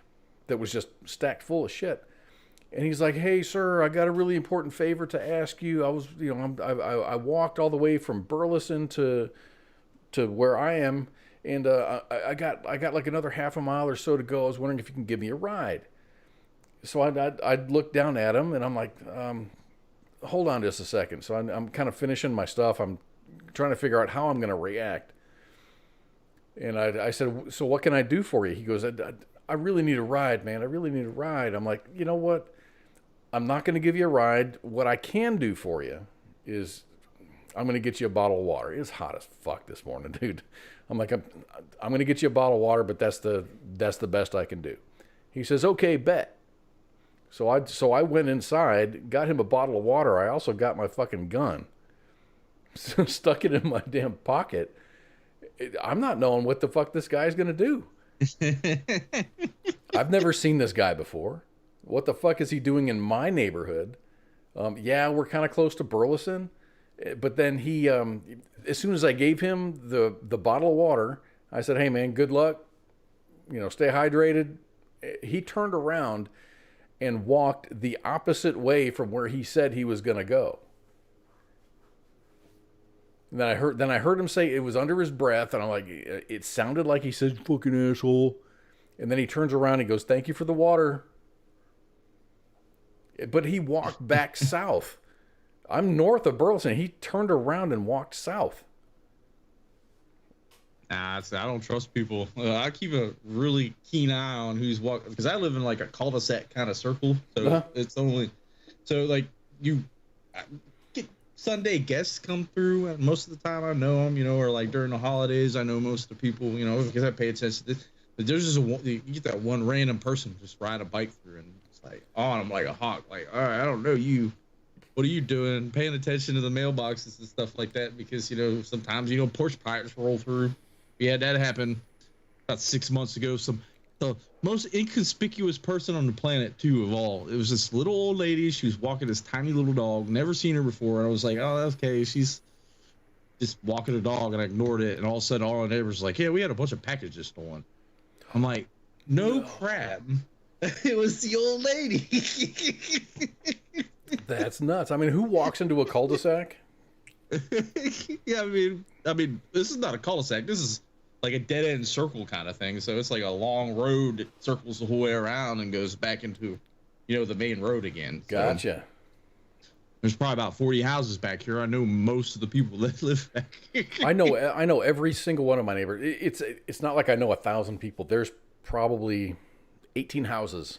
that was just stacked full of shit. And he's like, "Hey, sir, I got a really important favor to ask you. I walked all the way from Burleson to where I am, and I got like another half a mile or so to go. I was wondering if you can give me a ride." So I'd look down at him, and I'm like, hold on just a second. So I'm kind of finishing my stuff. I'm trying to figure out how I'm going to react. And I said, "So what can I do for you?" He goes, I really need a ride, man. I really need a ride. I'm like, you know what? I'm not going to give you a ride. What I can do for you is I'm going to get you a bottle of water. It's hot as fuck this morning, dude. I'm like, I'm going to get you a bottle of water, but that's the best I can do. He says, "Okay, bet." So I went inside, got him a bottle of water. I also got my fucking gun. So stuck it in my damn pocket. I'm not knowing what the fuck this guy's going to do. I've never seen this guy before. What the fuck is he doing in my neighborhood? Yeah, we're kind of close to Burleson. But then he, as soon as I gave him the bottle of water, I said, "Hey man, good luck. Stay hydrated." He turned around and walked the opposite way from where he said he was going to go. And then I heard him say, it was under his breath, and I'm like, it sounded like he said, "Fucking asshole." And then he turns around and goes, "Thank you for the water." But he walked back south. I'm north of Burleson. He turned around and walked south. Nah, I don't trust people. I keep a really keen eye on who's walking, because I live in like a cul-de-sac kind of circle. So It's only, so like you get Sunday guests come through, and most of the time I know them, or like during the holidays, I know most of the people, because I pay attention to this. But there's just you get that one random person just ride a bike through, and it's like, on them like a hawk. Like, all right, I don't know you. What are you doing? Paying attention to the mailboxes and stuff like that, because, sometimes, porch pipes roll through. We had that happen about 6 months ago. The most inconspicuous person on the planet, too, of all. It was this little old lady. She was walking this tiny little dog. Never seen her before. And I was like, oh, that's okay. She's just walking a dog, and I ignored it. And all of a sudden, all our neighbors were like, "Yeah, we had a bunch of packages stolen." I'm like, no crap. It was the old lady. That's nuts. I mean, who walks into a cul-de-sac? Yeah, I mean, this is not a cul-de-sac. This is like a dead-end circle kind of thing. So it's like a long road that circles the whole way around and goes back into, the main road again. Gotcha. So there's probably about 40 houses back here. I know most of the people that live back here. I know every single one of my neighbors. It's not like I know 1,000 people. There's probably 18 houses,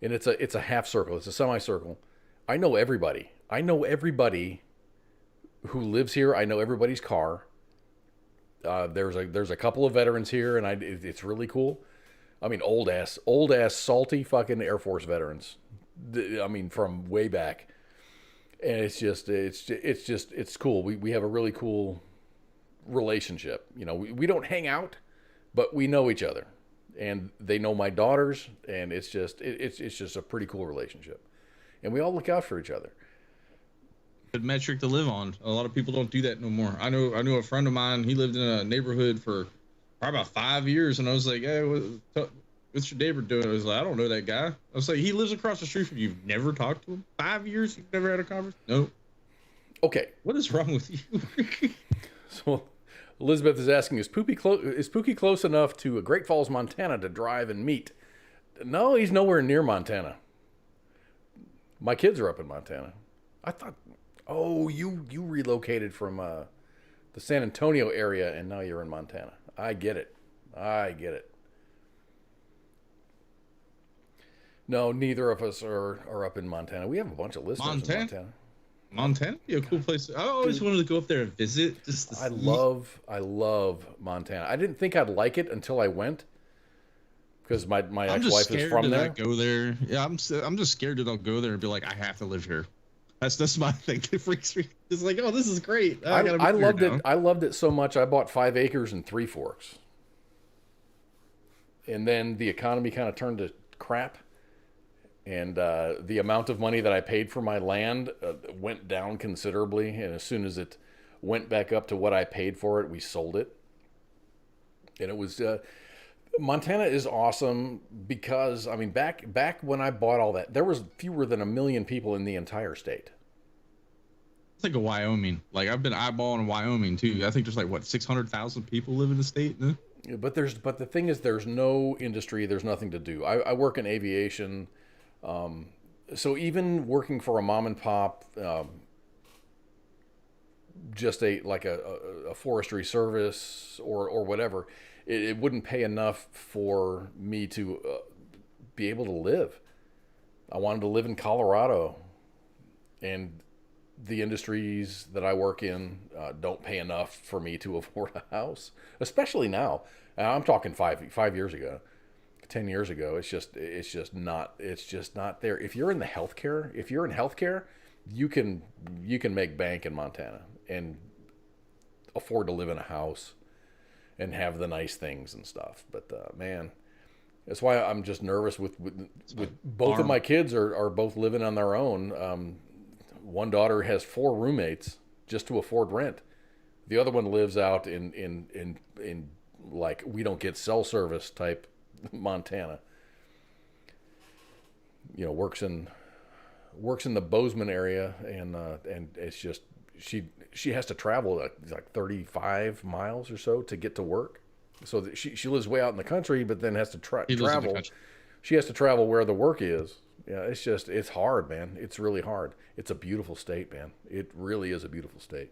and it's a half circle. It's a semicircle. I know everybody. I know everybody who lives here. I know everybody's car. There's a couple of veterans here, and it's really cool. I mean, old ass, salty fucking Air Force veterans. I mean, from way back. And it's cool. We have a really cool relationship. You know, we don't hang out, but we know each other, and they know my daughters, and it's just a pretty cool relationship, and we all look out for each other. Good metric to live on. A lot of people don't do that no more. I knew a friend of mine. He lived in a neighborhood for probably about 5 years, and I was like, "Hey, what's your neighbor doing?" I was like, "I don't know that guy." I was like, "He lives across the street from you. You've never talked to him? 5 years? You've never had a conversation?" No. Okay. What is wrong with you? So Elizabeth is asking, is Pooky close enough to Great Falls, Montana to drive and meet? No, he's nowhere near Montana. My kids are up in Montana. I thought, you relocated from the San Antonio area, and now you're in Montana. I get it. No, neither of us are up in Montana. We have a bunch of listeners in Montana. Montana? Be a cool place. I always wanted to go up there and visit. I love Montana. I didn't think I'd like it until I went, because my ex-wife is from there. Go there. Yeah, I'm just scared that I'll go there and be like, I have to live here. That's my thing. It freaks me. It's like, oh, this is great. I loved it. I loved it so much. I bought 5 acres in Three Forks, and then the economy kind of turned to crap. And the amount of money that I paid for my land went down considerably. And as soon as it went back up to what I paid for it, we sold it. And it was Montana is awesome because, I mean, back when I bought all that, there was fewer than 1 million people in the entire state. It's like a Wyoming. Like, I've been eyeballing Wyoming too. I think there's like 600,000 people live in the state. But the thing is, there's no industry. There's nothing to do. I work in aviation. So even working for a mom and pop, just a forestry service or whatever, it wouldn't pay enough for me to be able to live. I wanted to live in Colorado, and the industries that I work in don't pay enough for me to afford a house, especially now. I'm talking 5 years ago. 10 years ago, it's just not there. If you're in healthcare, you can make bank in Montana and afford to live in a house and have the nice things and stuff. But man, that's why I'm just nervous with both of my kids are both living on their own. One daughter has 4 roommates just to afford rent. The other one lives out in like, we don't get cell service type Montana. You know, works in the Bozeman area, and it's just she has to travel like 35 miles or so to get to work. So that she lives way out in the country, but then has to travel. She has to travel where the work is. Yeah, it's hard, man. It's really hard. It's a beautiful state, man. It really is a beautiful state.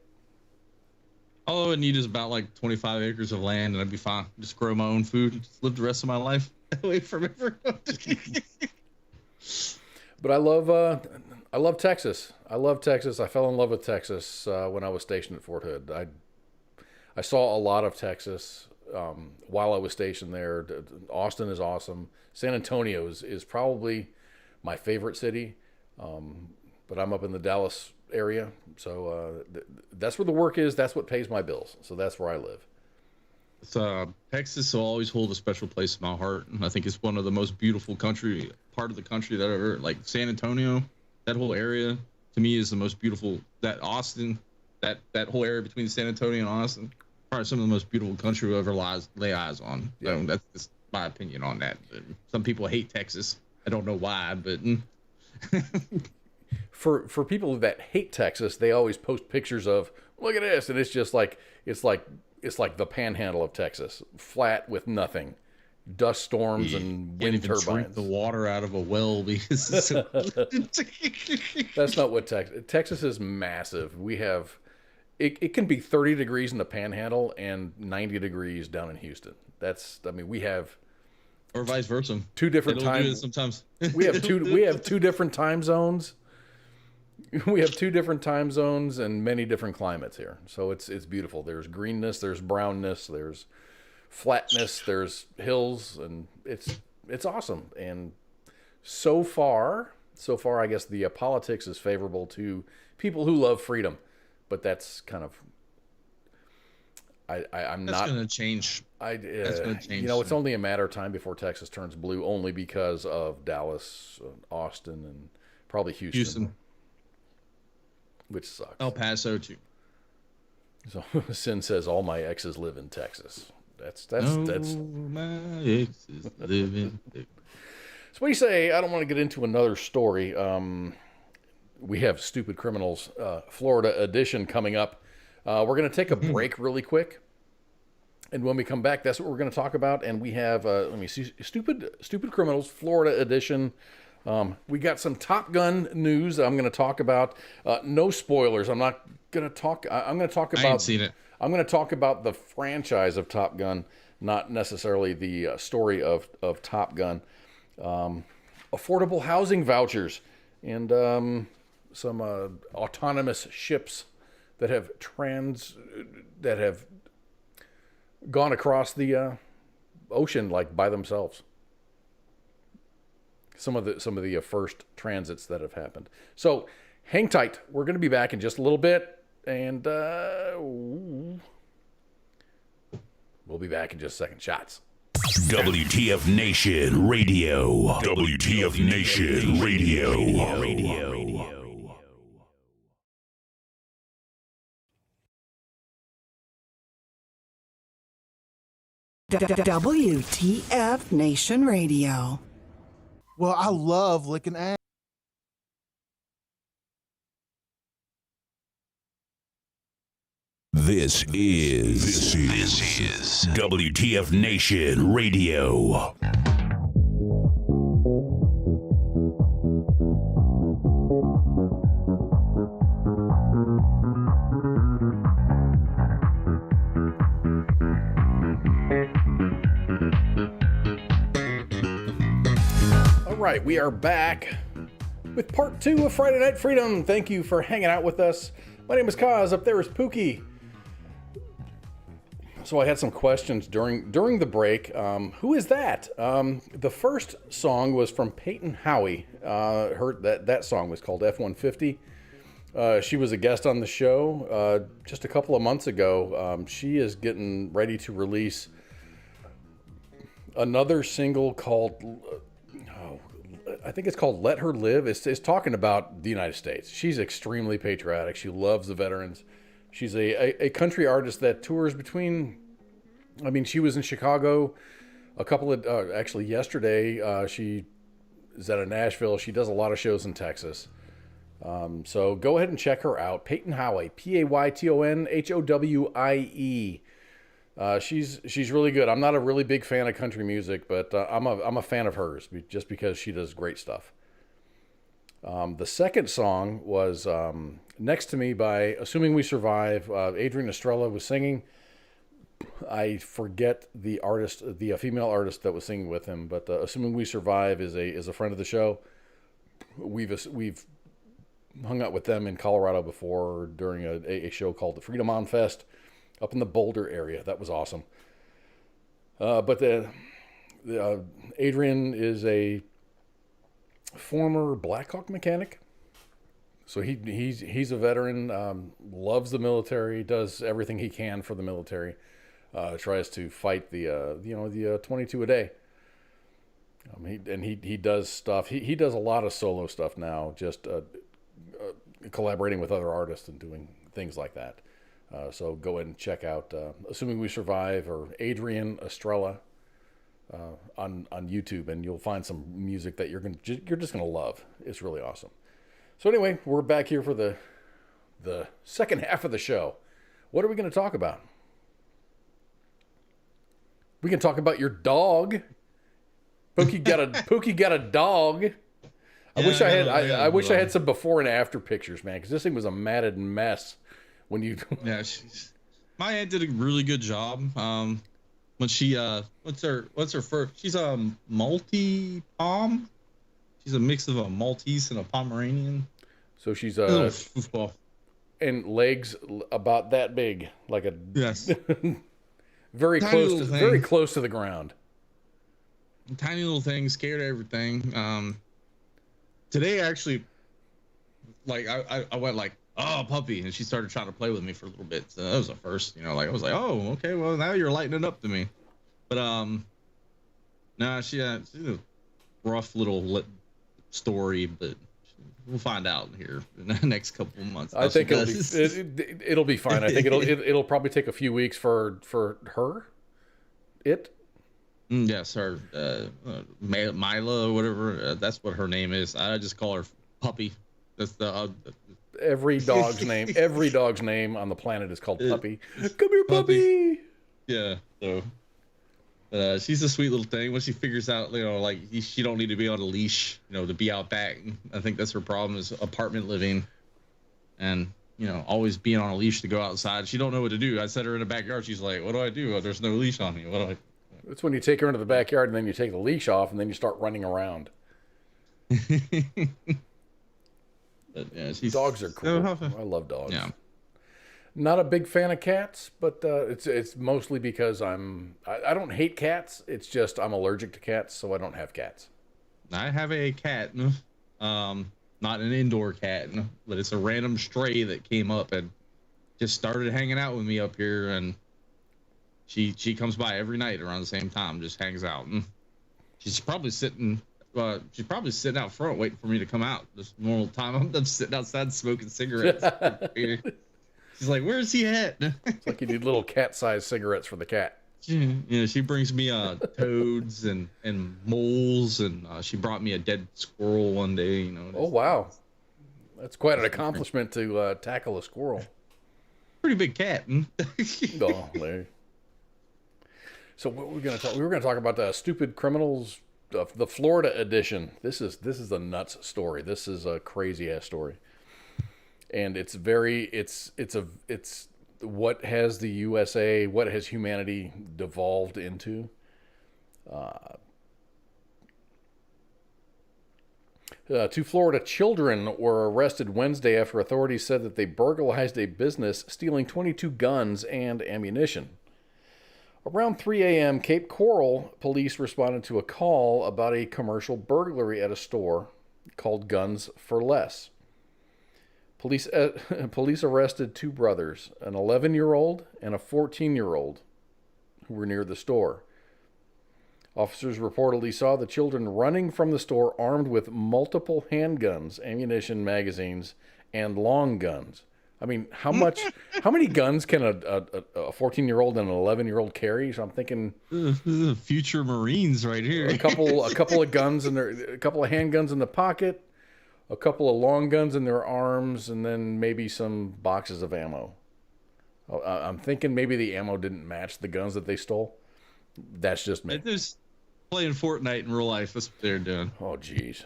All I would need is about like 25 acres of land, and I'd be fine. Just grow my own food and just live the rest of my life away from everyone. But I love Texas. I fell in love with Texas when I was stationed at Fort Hood. I saw a lot of Texas while I was stationed there. Austin is awesome. San Antonio is probably my favorite city, but I'm up in the Dallas area, so that's where the work is. That's what pays my bills, so that's where I live. Texas will always hold a special place in my heart, and I think it's one of the most beautiful part of the country that I've ever, like San Antonio, that whole area to me is the most beautiful. That Austin, that whole area between San Antonio and Austin, probably some of the most beautiful country we ever lay eyes on. So that's just my opinion on that. But some people hate Texas. I don't know why, but For people that hate Texas, they always post pictures of, look at this, and it's just like it's like the panhandle of Texas, flat with nothing, dust storms and wind turbines. Drink the water out of a well because it's so... That's not what Texas is. Massive. We have it can be 30 degrees in the panhandle and 90 degrees down in Houston. We have, or vice versa. Two different times. Sometimes we have two different time zones. We have 2 different time zones and many different climates here. So it's beautiful. There's greenness, there's brownness, there's flatness, there's hills, and it's awesome. And so far, I guess the politics is favorable to people who love freedom, but that's kind of I'm That's not gonna change. That's gonna change. you know, it's only a matter of time before Texas turns blue, only because of Dallas, Austin, and probably Houston. Which sucks. El Paso too. So Sin says all my exes live in Texas. That's my exes live in Texas. So what do you say? I don't want to get into another story. We have Stupid Criminals Florida edition coming up. We're going to take a break really quick. And when we come back, that's what we're going to talk about. And we have, let me see, Stupid Criminals Florida edition. We got some Top Gun news I'm going to talk about. No spoilers. I'm not going to talk. I'm going to talk about. I ain't seen it. I'm going to talk about the franchise of Top Gun, not necessarily the story of Top Gun. Affordable housing vouchers and some autonomous ships that have gone across the ocean like by themselves. Some of the first transits that have happened. So hang tight. We're going to be back in just a little bit, and we'll be back in just a second. Shots. WTF Nation Radio. WTF Nation Radio. WTF Nation Radio. Well, I love licking ass. This is WTF Nation Radio. All right, we are back with part 2 of Friday Night Freedom. Thank you for hanging out with us. My name is Koz. Up there is Pooky. So I had some questions during the break. Who is that? The first song was from Peyton Howie. Heard that song was called F-150. She was a guest on the show just a couple of months ago. She is getting ready to release another single called, I think it's called Let Her Live. It's talking about the United States. She's extremely patriotic. She loves the veterans. She's a country artist that tours between, I mean, she was in Chicago a couple of, actually yesterday, she is out of Nashville. She does a lot of shows in Texas. So go ahead and check her out. Peyton Howie, Paytonhowie. She's really good. I'm not a really big fan of country music, but I'm a fan of hers just because she does great stuff. The second song was Next to Me by Assuming We Survive. Adrian Estrella was singing. I forget the artist, the female artist that was singing with him, but Assuming We Survive is a friend of the show. We've hung out with them in Colorado before during a show called the Freedom On Fest up in the Boulder area. That was awesome. But Adrian is a former Blackhawk mechanic. So he's a veteran, loves the military, does everything he can for the military, tries to fight the 22 a day. He does stuff. He does a lot of solo stuff now, just collaborating with other artists and doing things like that. So go ahead and check out Assuming We Survive or Adrian Estrella on YouTube, and you'll find some music that you're just gonna love. It's really awesome. So anyway, we're back here for the second half of the show. What are we going to talk about? We can talk about your dog. Pooky got a dog. I wish I had some before and after pictures, man, because this thing was a matted mess when you. Yeah, my aunt did a really good job. When she what's her first? She's a multi-pom. She's a mix of a Maltese and a Pomeranian. So she's football. And legs about that big, like a yes, very close to the ground. Tiny little thing, scared of everything. Today actually, like I went like oh, puppy. And she started trying to play with me for a little bit. So that was the first, you know, like I was like, oh, okay, well, now you're lightening up to me. But, nah, she's a rough little story, but we'll find out here in the next couple of months. I think it'll be fine. I think it'll probably take a few weeks for her. Yes, her Mila or whatever. That's what her name is. I just call her Puppy. That's the every dog's name. Every dog's name on the planet is called Puppy. Come here, Puppy. Yeah. So. She's a sweet little thing. When she figures out, you know, like she don't need to be on a leash, you know, to be out back. I think that's her problem is apartment living, and you know, always being on a leash to go outside. She don't know what to do. I set her in the backyard. She's like, "What do I do? Oh, there's no leash on me. What do I?" That's when you take her into the backyard and then you take the leash off and then you start running around. But yeah, dogs are cool. I love dogs. Yeah. Not a big fan of cats, but it's mostly because I don't hate cats. It's just I'm allergic to cats, so I don't have cats. I have a cat, not an indoor cat, but it's a random stray that came up and just started hanging out with me up here, and she comes by every night around the same time, just hangs out. And she's probably sitting out front waiting for me to come out. This normal time I'm sitting outside smoking cigarettes. She's like, "Where's he at?" It's like you need little cat-sized cigarettes for the cat. Yeah, she brings me toads and moles, and she brought me a dead squirrel one day. You know. Oh wow, that's quite an accomplishment to tackle a squirrel. Pretty big cat. Oh, Larry. So what we're gonna talk? We were gonna talk about stupid criminals, the Florida edition. This is a nuts story. This is a crazy ass story. And it's what has the USA, what has humanity devolved into? Two Florida children were arrested Wednesday after authorities said that they burglarized a business, stealing 22 guns and ammunition. Around 3 a.m., Cape Coral police responded to a call about a commercial burglary at a store called Guns for Less. Police arrested two brothers, an 11-year-old and a 14-year-old, who were near the store. Officers reportedly saw the children running from the store armed with multiple handguns, ammunition, magazines, and long guns. I mean, how many guns can a 14-year-old and an 11-year-old carry? So I'm thinking future Marines right here. A couple of guns a couple of handguns in the pocket. A couple of long guns in their arms, and then maybe some boxes of ammo. I'm thinking maybe the ammo didn't match the guns that they stole. That's just me. They're just playing Fortnite in real life. That's what they're doing. Oh, geez.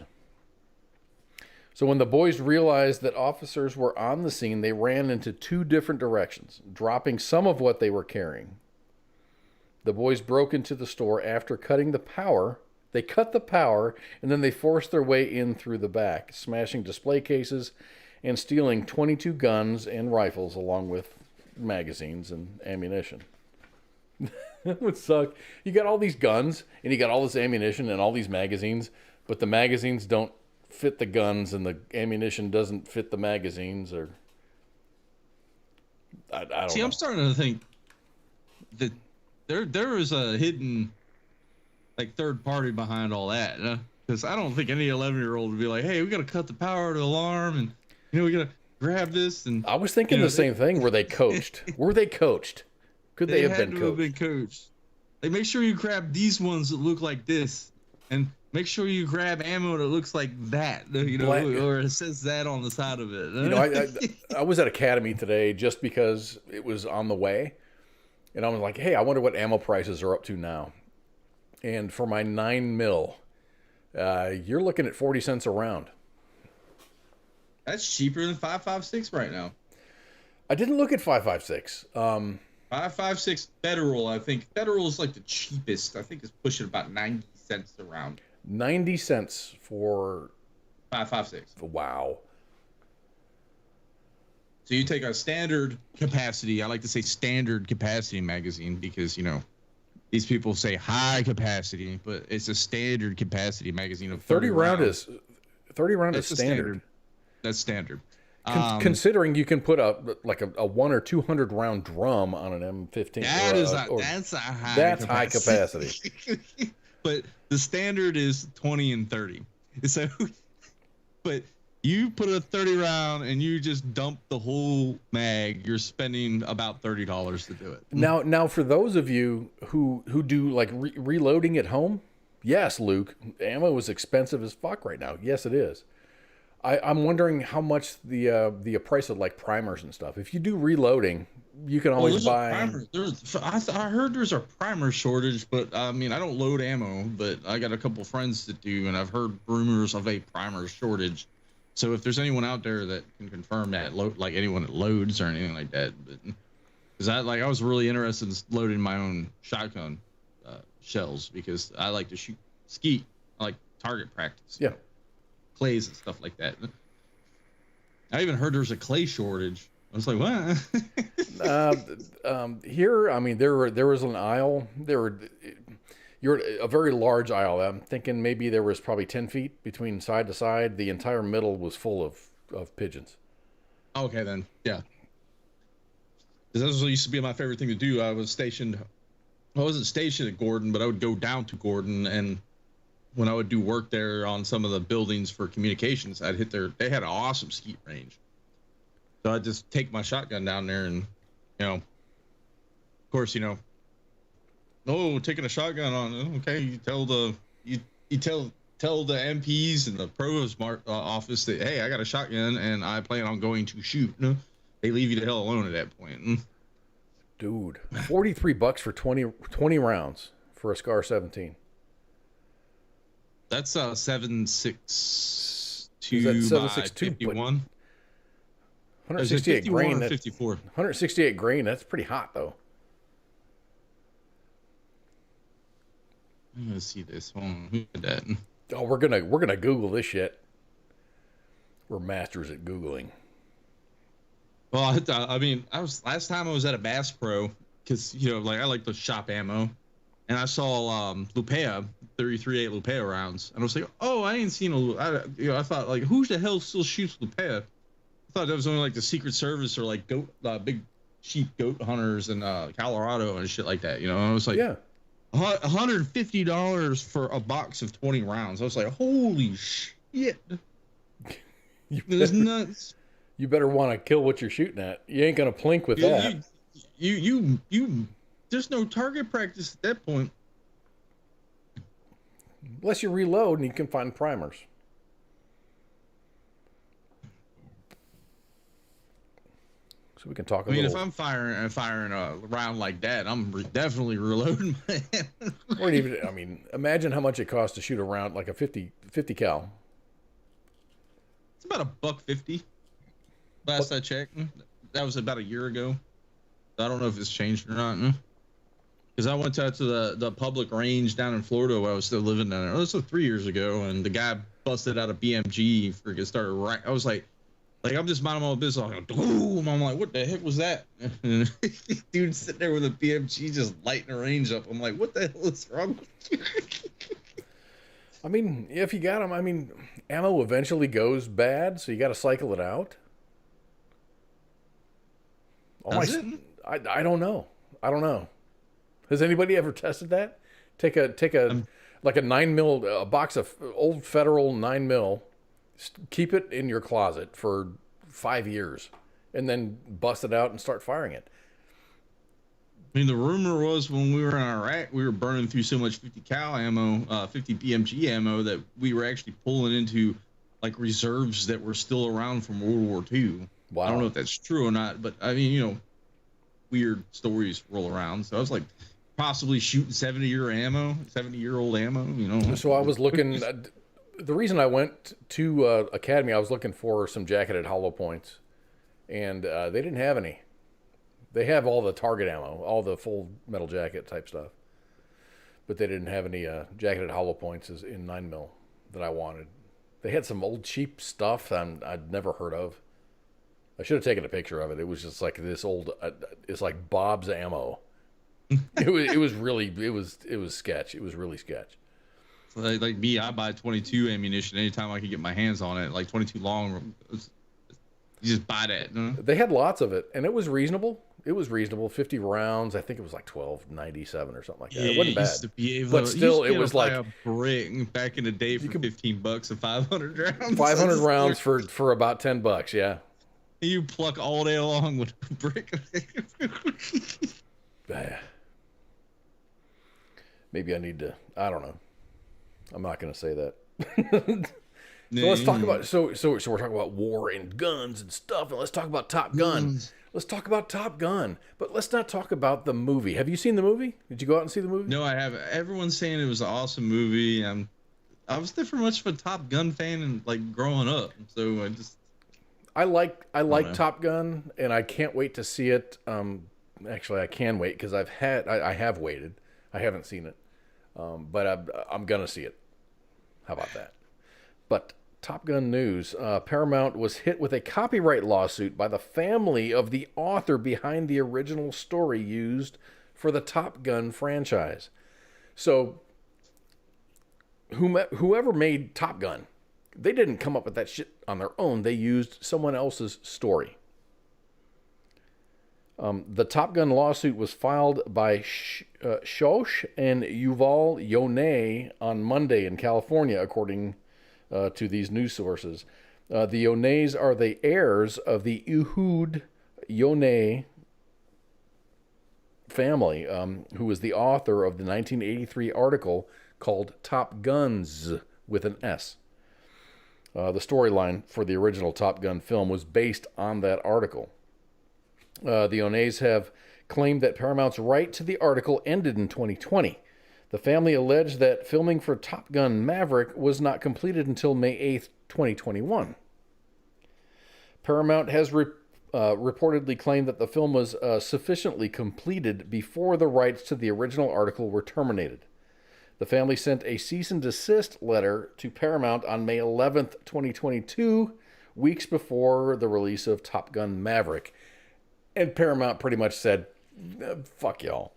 So when the boys realized that officers were on the scene, they ran into two different directions, dropping some of what they were carrying. The boys broke into the store after cutting the power. They cut the power, and then they forced their way in through the back, smashing display cases and stealing 22 guns and rifles, along with magazines and ammunition. That would suck. You got all these guns, and you got all this ammunition and all these magazines, but the magazines don't fit the guns, and the ammunition doesn't fit the magazines, or... I don't know. I'm starting to think that there is a hidden... like third party behind all that, because I don't think any 11-year-old would be like, "Hey, we got to cut the power to the alarm, and we got to grab this." And I was thinking the same thing. Were they coached? Could they have been coached? Like, make sure you grab these ones that look like this, and make sure you grab ammo that looks like that. Or it says that on the side of it. I was at Academy today just because it was on the way, and I was like, "Hey, I wonder what ammo prices are up to now." And for my 9mm, you're looking at 40 cents a round. That's cheaper than 5.56 right now. I didn't look at 5.56. 5.56 Federal, I think. Federal is like the cheapest. I think it's pushing about 90 cents a round. 90 cents for 5.56. Wow. So you take a standard capacity. I like to say standard capacity magazine because, these people say high capacity, but it's a standard capacity magazine of 30 round is 30 round is standard. That's standard. Considering you can put a 1 or 200 round drum on an M15. That's high capacity. But the standard is 20 and 30. So, but you put a 30 round and you just dump the whole mag, you're spending about $30 to do it. Now for those of you who do like reloading at home, yes, Luke, ammo is expensive as fuck right now. Yes, it is. I'm wondering how much the price of like primers and stuff. If you do reloading, you can always buy. I heard there's a primer shortage, but I mean I don't load ammo, but I got a couple friends that do, and I've heard rumors of a primer shortage. So if there's anyone out there that can confirm that, like anyone that loads or anything like that, but because I was really interested in loading my own shotgun shells because I like to shoot skeet. I like target practice. Yeah. Clays and stuff like that. I even heard there's a clay shortage. I was like, what? Here, I mean, there was an aisle. You're a very large aisle. I'm thinking maybe there was probably 10 feet between side to side. The entire middle was full of pigeons. Okay, then, yeah. Because that was what used to be my favorite thing to do. I wasn't stationed at Gordon, but I would go down to Gordon, and when I would do work there on some of the buildings for communications, I'd hit they had an awesome skeet range. So I'd just take my shotgun down there and, of course, taking a shotgun on, okay, you tell the MPs and the provost office that, hey, I got a shotgun and I plan on going to shoot. They leave you the hell alone at that point. Dude, $43 for 20 rounds for a Scar 17. That's 7.62 by 51. 168 grain. 54. 168 grain. That's pretty hot, though. I'm gonna see this one. Who did that? Oh, we're gonna Google this shit. We're masters at Googling. Well, I mean, last time I was at a Bass Pro because I like to shop ammo. And I saw Lupea, 33-8 Lupea rounds, and I was like, "Oh, I ain't seen I thought like, who the hell still shoots Lupea?" I thought that was only like the Secret Service or like big sheep goat hunters in Colorado and shit like that. And I was like, yeah, $150 for a box of 20 rounds. I was like, holy shit, that's nuts. You better want to kill what you're shooting at. You ain't gonna plink with that. You. There's no target practice at that point. Unless you reload and you can find primers. So we can talk. If I'm firing a round like that, I'm definitely reloading my ammo. Or even, imagine how much it costs to shoot a round like a 50 cal. It's about $150. Last I checked, that was about a year ago. I don't know if it's changed or not. Because I went out to the public range down in Florida where I was still living down there. This was 3 years ago, and the guy busted out a BMG. Freaking started right. I was like I'm just minding my own business. I'm like, boom! I'm like, what the heck was that? And dude sitting there with a BMG just lighting the range up. I'm like, what the hell is wrong with you? If you got them, ammo eventually goes bad, so you got to cycle it out. I don't know. Has anybody ever tested that? Take a like a 9mm, a box of old Federal 9mm, keep it in your closet for 5 years, and then bust it out and start firing it. The rumor was when we were in Iraq, we were burning through so much 50 cal ammo, 50 BMG ammo, that we were actually pulling into like reserves that were still around from World War II. Wow. I don't know if that's true or not, but weird stories roll around. So I was like, possibly shooting 70-year-old ammo, So I was looking, the reason I went to Academy, I was looking for some jacketed hollow points, and they didn't have any. They have all the target ammo, all the full metal jacket type stuff, but they didn't have any jacketed hollow points in 9mm that I wanted. They had some old cheap stuff that I'd never heard of. I should have taken a picture of it. It was just like this old, it's like Bob's ammo. It was sketch. It was really sketch. Like me, I buy 22 ammunition anytime I can get my hands on it. Like 22 long. You just buy that. Huh? They had lots of it, and it was reasonable. It was reasonable. 50 rounds. I think it was like 12.97 or something like that. Yeah, It wasn't bad. used to be able, but still, it was like a brick back in the day for $15 and 500 rounds. 500 rounds for about $10. Yeah. You pluck all day long with a brick. Maybe I need to. I don't know. I'm not going to say that. So let's talk about so we're talking about war and guns and stuff, and let's talk about Top Gun. Let's talk about Top Gun, but let's not talk about the movie. Have you seen the movie? Did you go out and see the movie? No, I haven't. Everyone's saying it was an awesome movie. I was never much of a Top Gun fan and like growing up, so I like Top Gun, and I can't wait to see it. Actually, I can wait because I have waited. I haven't seen it, but I'm gonna see it. How about that? But Top Gun news. Paramount was hit with a copyright lawsuit by the family of the author behind the original story used for the Top Gun franchise. So, whoever made Top Gun, they didn't come up with that shit on their own. They used someone else's story. The Top Gun lawsuit was filed by Shosh and Yuval Yoneh on Monday in California, according to these news sources. The Yonehs are the heirs of the Ehud Yoneh family, who was the author of the 1983 article called Top Guns with an S. The storyline for the original Top Gun film was based on that article. The Yonehs have claimed that Paramount's right to the article ended in 2020. The family alleged that filming for Top Gun Maverick was not completed until May 8th, 2021. Paramount has reportedly claimed that the film was sufficiently completed before the rights to the original article were terminated. The family sent a cease and desist letter to Paramount on May 11th, 2022, weeks before the release of Top Gun Maverick. And Paramount pretty much said, fuck y'all.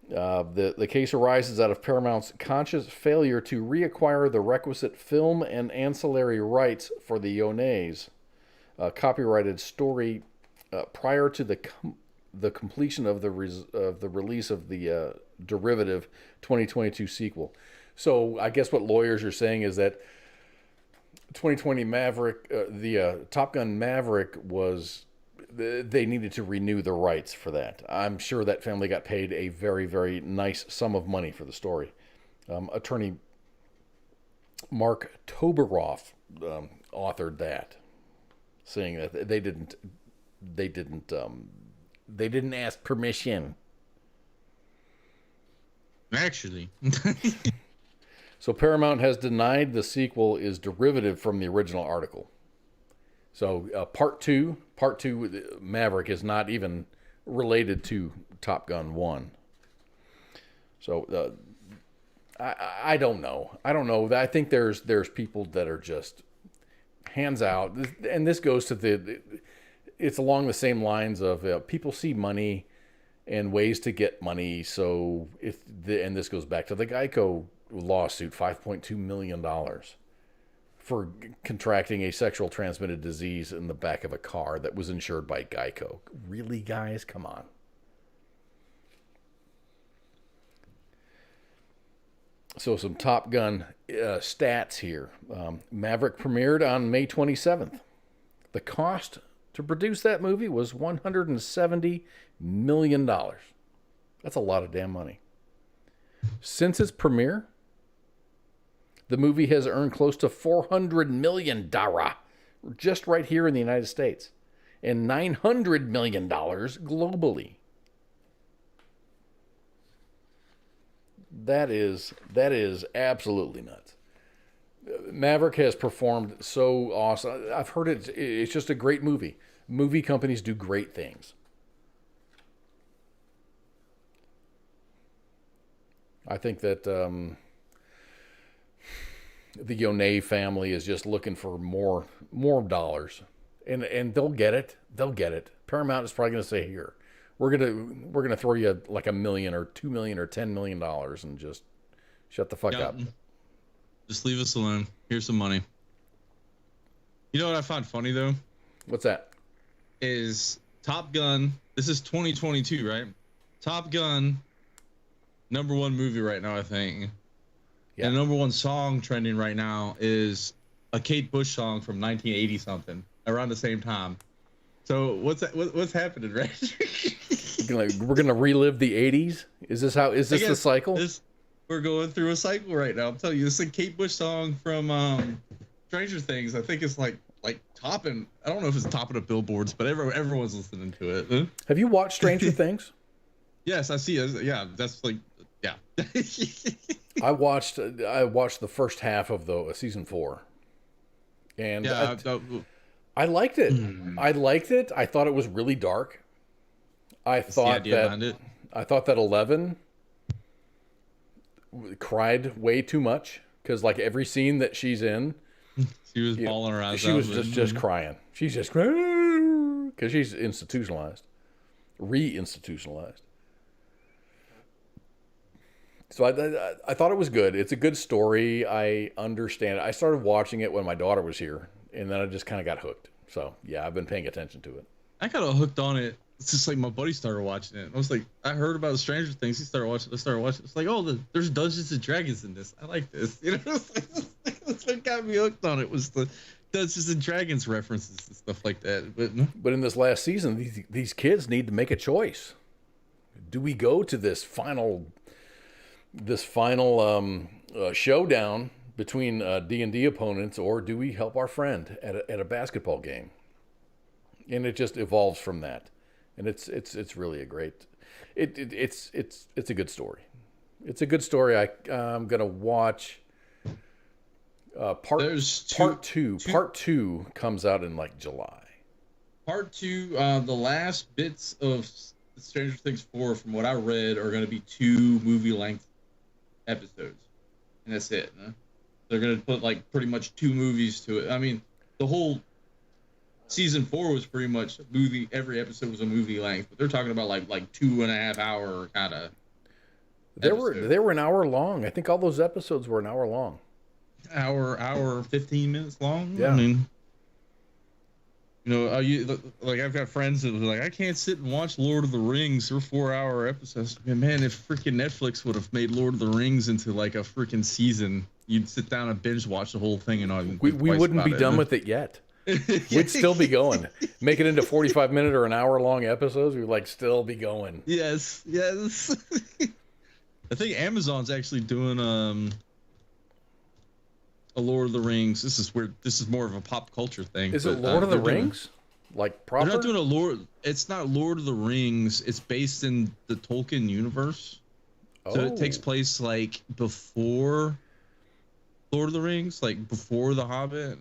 The case arises out of Paramount's conscious failure to reacquire the requisite film and ancillary rights for the Yonehs' copyrighted story prior to the completion of the release of the derivative 2022 sequel. So I guess what lawyers are saying is that 2020 Maverick, the Top Gun Maverick was... They needed to renew the rights for that. I'm sure that family got paid a very, very nice sum of money for the story. Attorney Mark Toberoff authored that, saying that they didn't ask permission. Actually. So Paramount has denied the sequel is derivative from the original article. So part two, Maverick is not even related to Top Gun 1. So I don't know. I think there's people that are just hands out, and this goes to it's along the same lines of people see money and ways to get money. So and this goes back to the Geico lawsuit, $5.2 million. For contracting a sexual transmitted disease in the back of a car that was insured by Geico. Really, guys? Come on. So some Top Gun stats here. Maverick premiered on May 27th. The cost to produce that movie was $170 million. That's a lot of damn money. Since its premiere, the movie has earned close to $400 million just right here in the United States, and $900 million globally. That is absolutely nuts. Maverick has performed so awesome. I've heard it's just a great movie. Movie companies do great things. I think that the Yoneh family is just looking for more dollars, and they'll get it. They'll get it. Paramount is probably going to say, "Here, we're gonna throw you like $1 million or $2 million or $10 million, and just shut the fuck up. Just leave us alone. Here's some money." You know what I find funny though? What's that? Is Top Gun. This is 2022, right? Top Gun, #1 movie right now, I think. Yeah. And the #1 song trending right now is a Kate Bush song from 1980 something, around the same time. So what's happening, right? We're gonna relive the '80s. Is this the cycle? We're going through a cycle right now. I'm telling you, this is a Kate Bush song from Stranger Things. I think it's like topping. I don't know if it's topping the billboards, but everyone's listening to it. Have you watched Stranger Things? Yes, I see. Yeah, that's like, yeah. I watched the first half of the season 4, and Yeah, I liked it. I liked it. I thought it was really dark. I thought that 11 cried way too much because like every scene that she's in, she was bawling her eyes out. She was just crying. She's just crying because she's re-institutionalized. So I thought it was good. It's a good story. I understand it. I started watching it when my daughter was here, and then I just kind of got hooked. So yeah, I've been paying attention to it. I got hooked on it. It's just like my buddy started watching it. I was like, I heard about the Stranger Things. He started watching. I started watching. It's like, oh, there's Dungeons and Dragons in this. I like this. You know, that's what got me hooked on it. Was the Dungeons and Dragons references and stuff like that. But in this last season, these kids need to make a choice. Do we go to this final showdown between D&D opponents, or do we help our friend at a basketball game? And it just evolves from that. And it's really a great. It's a good story. It's a good story. I'm gonna watch. Part two comes out in like July. Part 2, the last bits of Stranger Things 4, from what I read, are going to be 2 movie-length episodes, and that's it. Huh? They're going to put like pretty much 2 movies to it. I mean, the whole season 4 was pretty much a movie. Every episode was a movie length, but they're talking about like 2.5 hour kind of. They were an hour long. I think all those episodes were an hour long. Hour 15 minutes long. Yeah. I mean, you know, I've got friends that were like, I can't sit and watch Lord of the Rings. They're 4-hour episodes. Man, if freaking Netflix would have made Lord of the Rings into like a freaking season, you'd sit down and binge watch the whole thing and we wouldn't be done with it yet. We'd still be going. Make it into 45-minute or an hour-long episodes. We'd like still be going. Yes. I think Amazon's actually doing a Lord of the Rings. This is more of a pop culture thing. Is it Lord of the Rings? Like proper? They're not doing a Lord. It's not Lord of the Rings. It's based in the Tolkien universe. Oh. So it takes place like before Lord of the Rings, like before The Hobbit.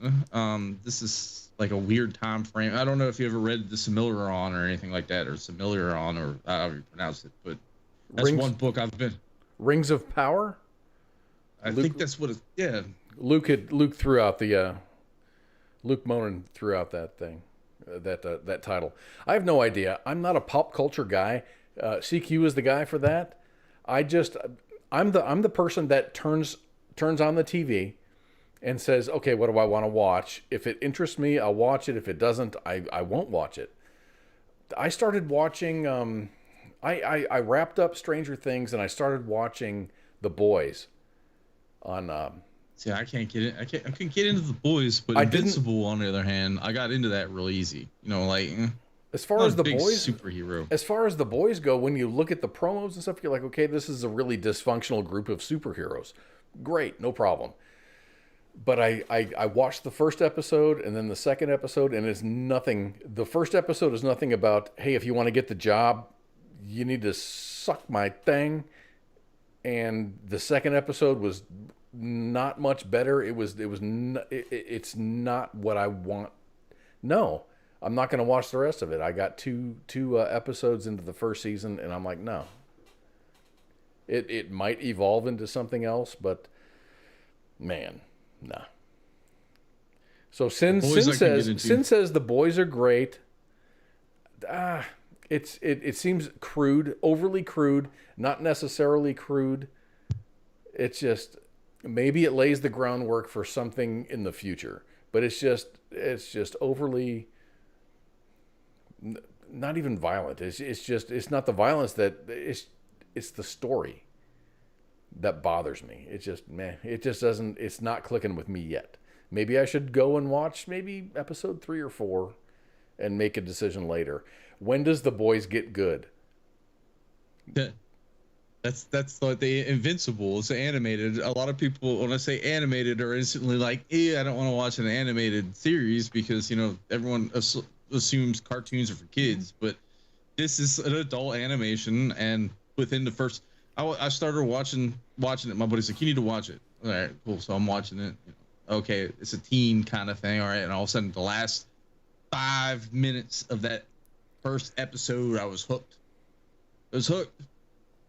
This is like a weird time frame. I don't know if you ever read the Silmarillion or anything like that, or Silmarillion, or however you pronounce it, but that's one book I've been. Rings of Power? I think that's what it's. Yeah. Luke threw out the Luke Monin threw out that thing, that title. I have no idea. I'm not a pop culture guy. CQ is the guy for that. I'm the person that turns on the TV and says, okay, what do I want to watch? If it interests me, I'll watch it. If it doesn't, I won't watch it. I started watching. I wrapped up Stranger Things and I started watching The Boys on. See, I can't get it. I couldn't get into The Boys, but Invincible, on the other hand, I got into that real easy. You know, like as far as The Boys superhero. As far as The Boys go, when you look at the promos and stuff, you're like, okay, this is a really dysfunctional group of superheroes. Great, no problem. But I watched the first episode and then the second episode, and it's nothing. The first episode is nothing about, hey, if you want to get the job, you need to suck my thing. And the second episode was not much better. It's not what I want. No, I'm not going to watch the rest of it. I got two episodes into the first season, and I'm like, no. It might evolve into something else, but man, nah. So Sin says The Boys are great. It seems crude, overly crude, not necessarily crude. It's just maybe it lays the groundwork for something in the future, but it's just overly not even violent. It's just, it's not the violence that it's the story that bothers me. It just, it just doesn't, it's not clicking with me yet. Maybe I should go and watch maybe episode 3 or 4 and make a decision later. When does The Boys get good? That's like the Invincible. It's animated. A lot of people, when I say animated, are instantly like, I don't want to watch an animated series because, everyone assumes cartoons are for kids. But this is an adult animation, and within the first, I started watching it. My buddy's like, you need to watch it. All right, cool. So I'm watching it. Okay, it's a teen kind of thing. All right, and all of a sudden, the last 5 minutes of that first episode, I was hooked. I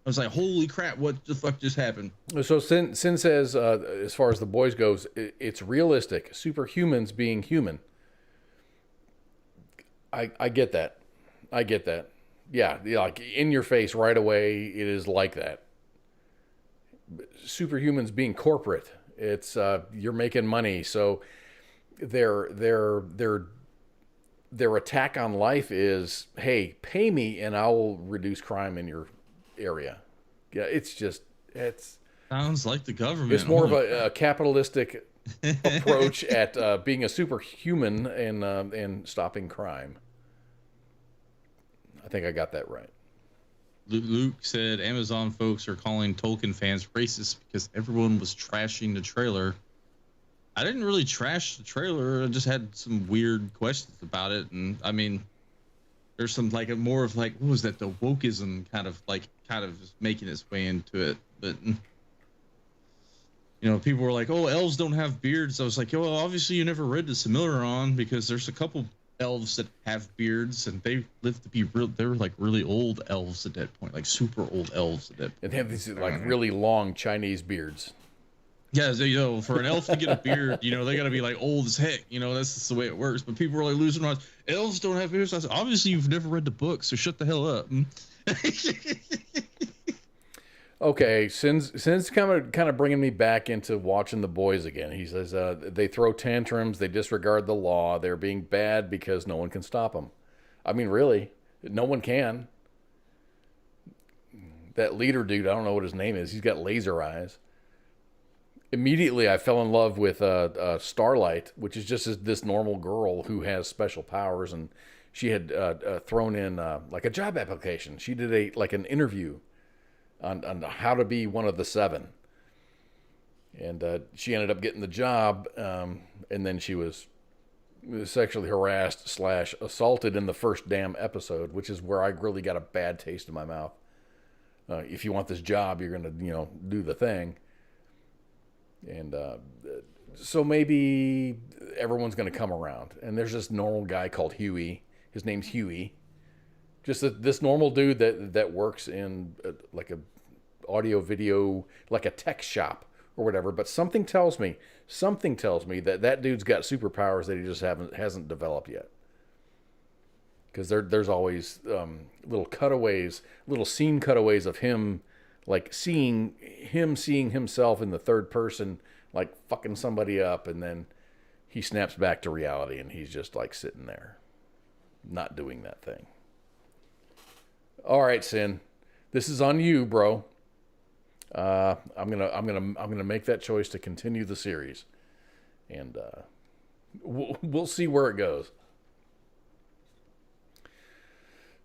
was like, holy crap, what the fuck just happened? So Sin says, as far as The Boys goes, it's realistic. Superhumans being human. I get that. I get that. Yeah, like in your face right away, it is like that. Superhumans being corporate. It's you're making money, so their attack on life is, hey, pay me and I'll reduce crime in your area. Yeah, it's sounds like the government. It's more of a capitalistic approach at being a superhuman and stopping crime. I think I got that right. Luke said Amazon folks are calling Tolkien fans racist because everyone was trashing the trailer. I didn't really trash the trailer. I just had some weird questions about it, and I mean, there's some like more of like, what was that? The wokeism kind of just making its way into it. But people were like, "Oh, elves don't have beards." I was like, "Well, obviously you never read the Silmarillion because there's a couple elves that have beards, and they live to be real. They were like really old elves at that point, like super old elves at that point. And they have these like really long Chinese beards. Yeah, so, for an elf to get a beard, they got to be like old as heck. That's just the way it works. But people are like losing minds. Elves don't have beards. I said, obviously you've never read the book, so shut the hell up. Okay, Sin's kind of bringing me back into watching The Boys again. He says they throw tantrums, they disregard the law, they're being bad because no one can stop them. I mean, really, no one can. That leader dude, I don't know what his name is. He's got laser eyes. Immediately, I fell in love with Starlight, which is just this normal girl who has special powers, and she had thrown in like a job application. She did an interview on how to be one of the 7, and she ended up getting the job, and then she was sexually harassed / assaulted in the first damn episode, which is where I really got a bad taste in my mouth. If you want this job, you're gonna do the thing. And so maybe everyone's going to come around. And there's this normal guy called Huey. His name's Huey. Just this normal dude that works in like a audio video, like a tech shop or whatever. But something tells me that dude's got superpowers that he just hasn't developed yet. Because there's always little scene cutaways of him. Like seeing himself in the third person, like fucking somebody up, and then he snaps back to reality, and he's just like sitting there, not doing that thing. All right, Sin, this is on you, bro. I'm gonna make that choice to continue the series, and we'll see where it goes.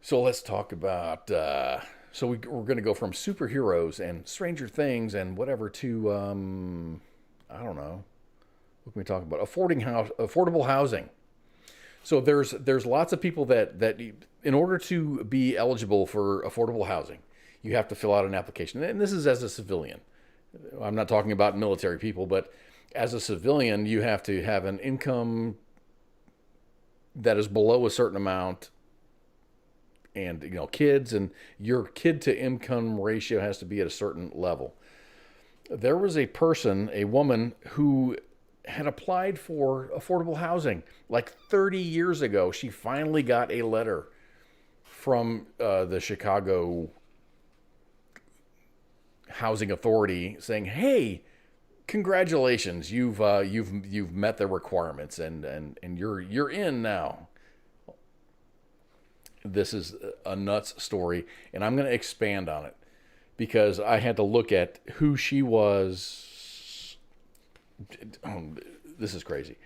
So let's talk about. So we're going to go from superheroes and Stranger Things and whatever to, I don't know, what can we talk about? Affordable housing. So there's lots of people that in order to be eligible for affordable housing, you have to fill out an application. And this is as a civilian. I'm not talking about military people, but as a civilian, you have to have an income that is below a certain amount. And, kids, and your kid to income ratio has to be at a certain level. There was a woman who had applied for affordable housing like 30 years ago. She finally got a letter from the Chicago Housing Authority saying, "Hey, congratulations, you've met the requirements, and you're in now." this is a nuts story, and I'm going to expand on it because I had to look at who she was. This is crazy.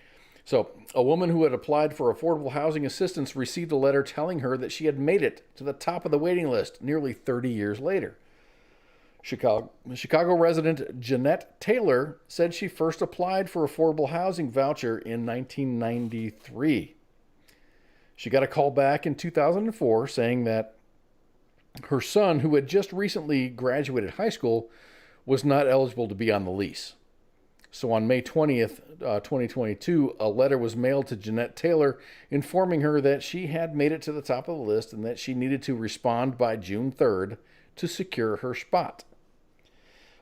So, a woman who had applied for affordable housing assistance received a letter telling her that she had made it to the top of the waiting list nearly 30 years later. Chicago resident Jeanette Taylor said she first applied for affordable housing voucher in 1993. She got a call back in 2004 saying that her son, who had just recently graduated high school, was not eligible to be on the lease. So on May 20th, 2022, a letter was mailed to Jeanette Taylor informing her that she had made it to the top of the list and that she needed to respond by June 3rd to secure her spot.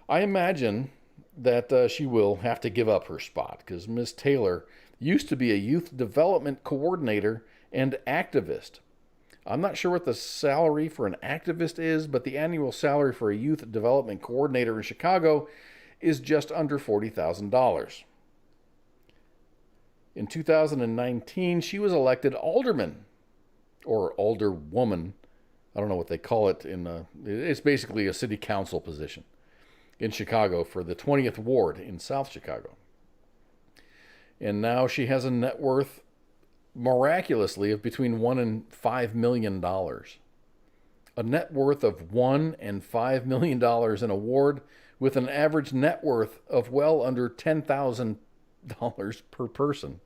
I imagine that she will have to give up her spot because Ms. Taylor used to be a youth development coordinator and activist. I'm not sure what the salary for an activist is, but the annual salary for a youth development coordinator in Chicago is just under $40,000. In 2019, she was elected alderman, or alderwoman. I don't know what they call it. It's basically a city council position in Chicago for the 20th Ward in South Chicago. And now she has a net worth, miraculously, of between $1 and $5 million. A net worth of $1 and $5 million in a ward with an average net worth of well under $10,000 per person.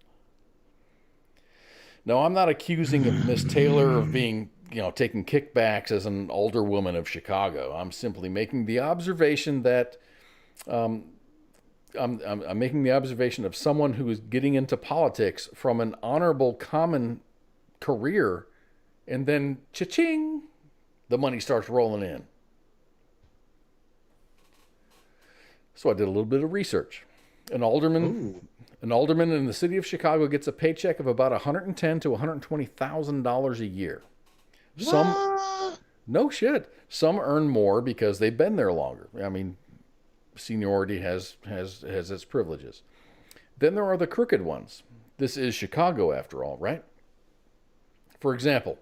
Now, I'm not accusing of Miss Taylor of being, taking kickbacks as an alderwoman of Chicago. I'm simply making the observation that I'm making the observation of someone who is getting into politics from an honorable common career, and then cha-ching, the money starts rolling in. So I did a little bit of research. An alderman in the city of Chicago gets a paycheck of about $110,000 to $120,000 a year. No shit. Some earn more because they've been there longer. I mean, seniority has its privileges. Then there are the crooked ones. This is Chicago, after all, right? For example,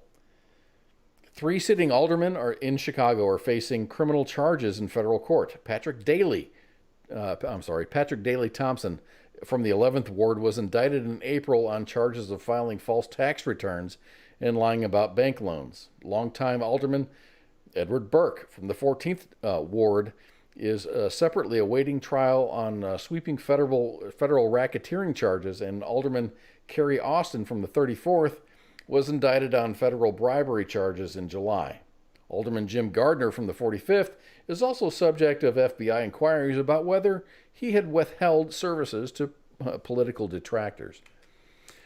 3 sitting aldermen in Chicago are facing criminal charges in federal court. Patrick Daley Thompson from the 11th Ward was indicted in April on charges of filing false tax returns and lying about bank loans. Longtime alderman Edward Burke from the 14th Ward is separately awaiting trial on sweeping federal racketeering charges, and Alderman Kerry Austin from the 34th was indicted on federal bribery charges in July. Alderman Jim Gardner from the 45th is also subject of FBI inquiries about whether he had withheld services to political detractors.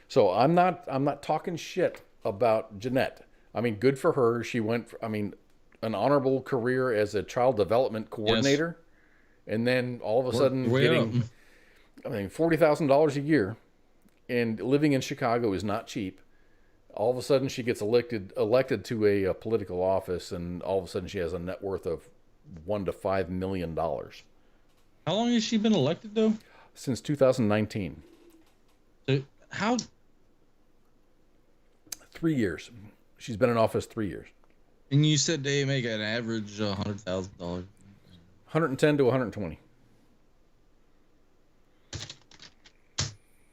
So I'm not talking shit about Jeanette. I mean, good for her. She went, an honorable career as a child development coordinator, yes. And then all of a sudden getting, $40,000 a year, and living in Chicago is not cheap. All of a sudden she gets elected to a political office, and all of a sudden she has a net worth of $1 to $5 million. How long has she been elected though? Since 2019. So how? 3 years. She's been in office 3 years. And you said they make an average $100,000. 110 to 120.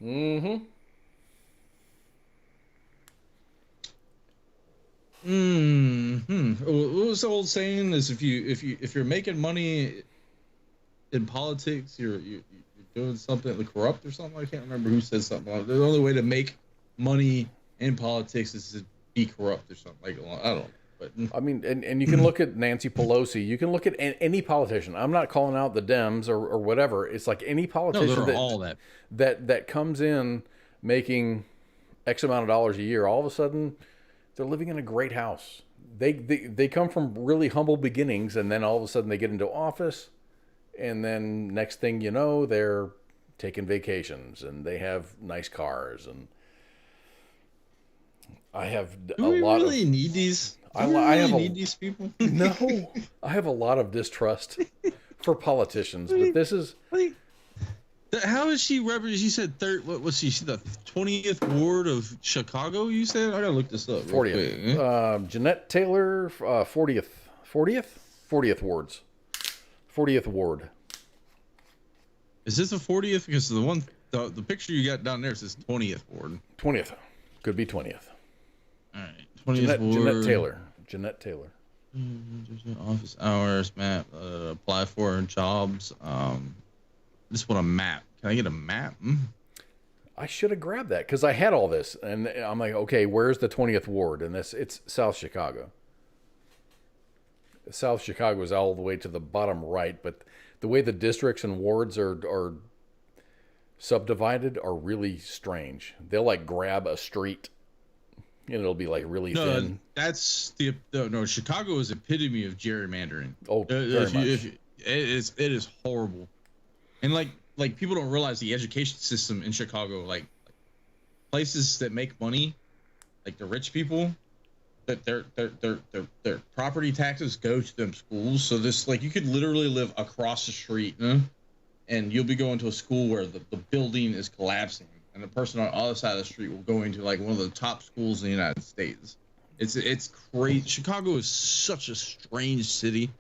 Mm-hmm. What was the old saying? Is if you're making money in politics, you're doing something corrupt or something. I can't remember who said something like that. The only way to make money in politics is to be corrupt or something like that. I don't know. But I mean, and you can look at Nancy Pelosi. You can look at any politician. I'm not calling out the Dems or whatever. It's like any politician that comes in making X amount of dollars a year. All of a sudden, they're living in a great house. They come from really humble beginnings, and then all of a sudden they get into office, and then next thing you know, they're taking vacations and they have nice cars. And I have a lot. Really need these? I need these people. No, I have a lot of distrust for politicians, but this is how is she represented? She said third. What was she? She's the 20th ward of Chicago, you said? I gotta look this up. 40th. Jeanette Taylor, 40th. 40th? 40th wards. 40th ward. Is this a 40th? Because the picture you got down there says 20th ward. 20th. Could be 20th. All right. 20th ward. Jeanette Taylor. Jeanette Taylor. Office hours, map, apply for jobs. Just want a map. Can I get a map? I should have grabbed that because I had all this, and I'm like, okay, where's the 20th ward? And it's South Chicago. South Chicago is all the way to the bottom right, but the way the districts and wards are subdivided are really strange. They'll like grab a street, and it'll be like really thin. That's no. Chicago is epitome of gerrymandering. Oh, very much. It is horrible, and like people don't realize the education system in Chicago, like places that make money, like the rich people, that their property taxes go to them schools. So this, like, you could literally live across the street, and you'll be going to a school where the building is collapsing, and the person on the other side of the street will go into like one of the top schools in the United States. It's crazy. Chicago is such a strange city.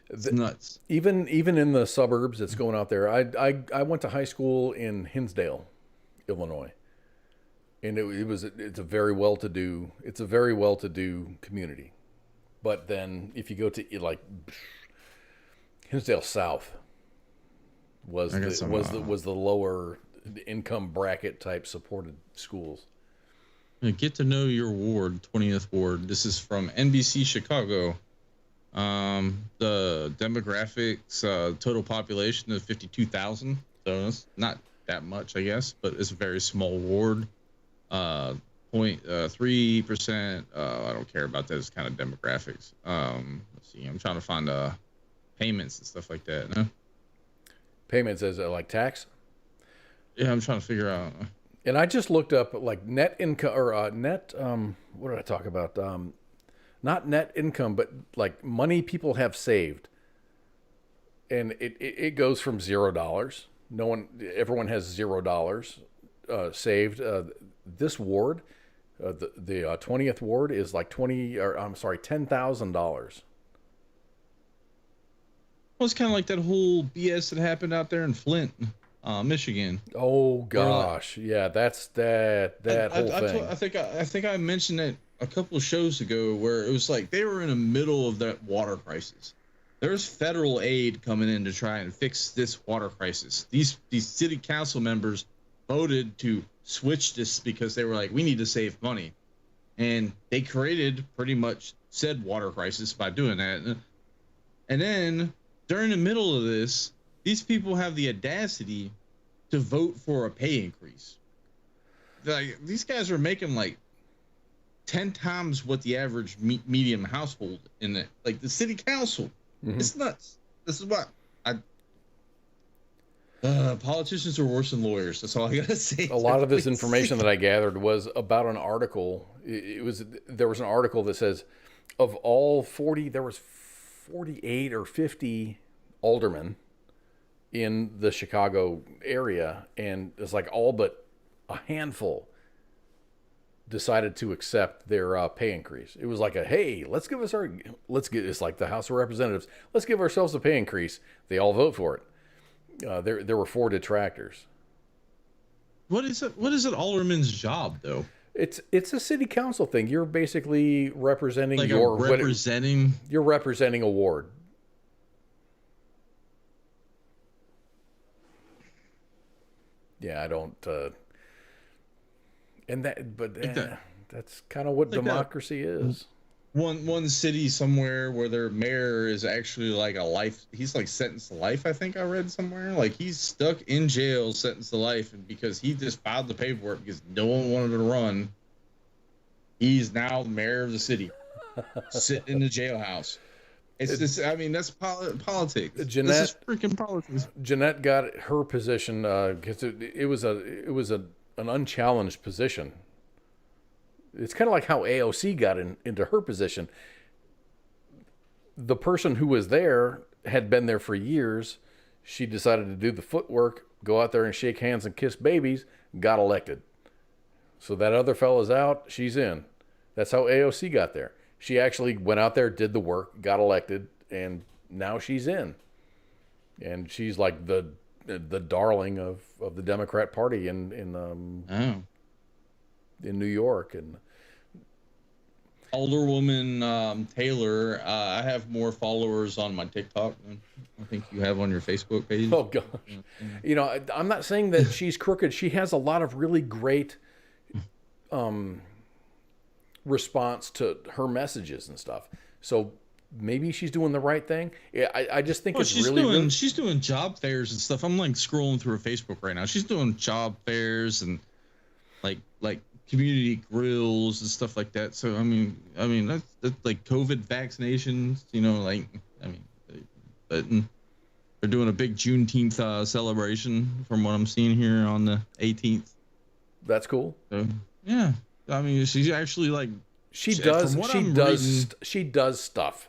It's nuts. Even in the suburbs, it's going out there. I went to high school in Hinsdale, Illinois, and it's a very well-to-do community. But then if you go to like Hinsdale South was the lower income bracket type supported schools. Get to know your ward, 20th ward. This is from NBC Chicago. The demographics, total population of 52,000. So it's not that much, I guess, but it's a very small ward. 0.3%. I don't care about those kind of demographics. Let's see. I'm trying to find payments and stuff like that. No? Payments as like tax? Yeah, I'm trying to figure out. And I just looked up like net income or net. What did I talk about? Not net income, but like money people have saved, and it goes from $0. Everyone has $0 saved. This ward, the 20th ward, is like $10,000. Well, it's kind of like that whole BS that happened out there in Flint, Michigan. Oh gosh, yeah, that's that whole thing. I think I mentioned it a couple of shows ago, where it was like they were in the middle of that water crisis. There's federal aid coming in to try and fix this water crisis. These city council members voted to switch this because they were like, we need to save money, and they created pretty much said water crisis by doing that. And then during the middle of this, these people have the audacity to vote for a pay increase. Like, these guys are making like 10 times what the average medium household in the city council. Mm-hmm. It's nuts. This is what politicians are worse than lawyers. That's all I gotta say. A lot of this information that I gathered was about an article. There was an article that says of all 40, there was 48 or 50 aldermen in the Chicago area, and it's like all but a handful decided to accept their pay increase. It was like it's like the House of Representatives. Let's give ourselves a pay increase. They all vote for it. There were 4 detractors. What is it? What is an alderman's job, though? It's a city council thing. You're basically representing you're representing a ward. Yeah, I don't. That's kind of what democracy is. One city somewhere where their mayor is actually like he's like sentenced to life. I think I read somewhere like he's stuck in jail, sentenced to life, and because he just filed the paperwork because no one wanted to run, he's now the mayor of the city, sitting in the jailhouse. It's just, I mean, that's politics. This is freaking politics. Jeanette got her position because it was an unchallenged position. It's kind of like how AOC got into her position. The person who was there had been there for years. She decided to do the footwork, go out there and shake hands and kiss babies, got elected. So that other fella's out, she's in. That's how AOC got there. She actually went out there, did the work, got elected, and now she's in. And she's like the darling of the Democrat Party in New York. And Alderwoman Taylor, I have more followers on my TikTok than I think you have on your Facebook page. oh gosh, I'm not saying that she's crooked. She has a lot of really great response to her messages and stuff. So maybe she's doing the right thing. Yeah, I just think it's really she's doing job fairs and stuff. I'm like scrolling through her Facebook right now. She's doing job fairs and like community grills and stuff like that. So I mean that's like COVID vaccinations, but they're doing a big Juneteenth celebration from what I'm seeing here on the 18th. That's cool. So, yeah, I mean she's actually like she does stuff.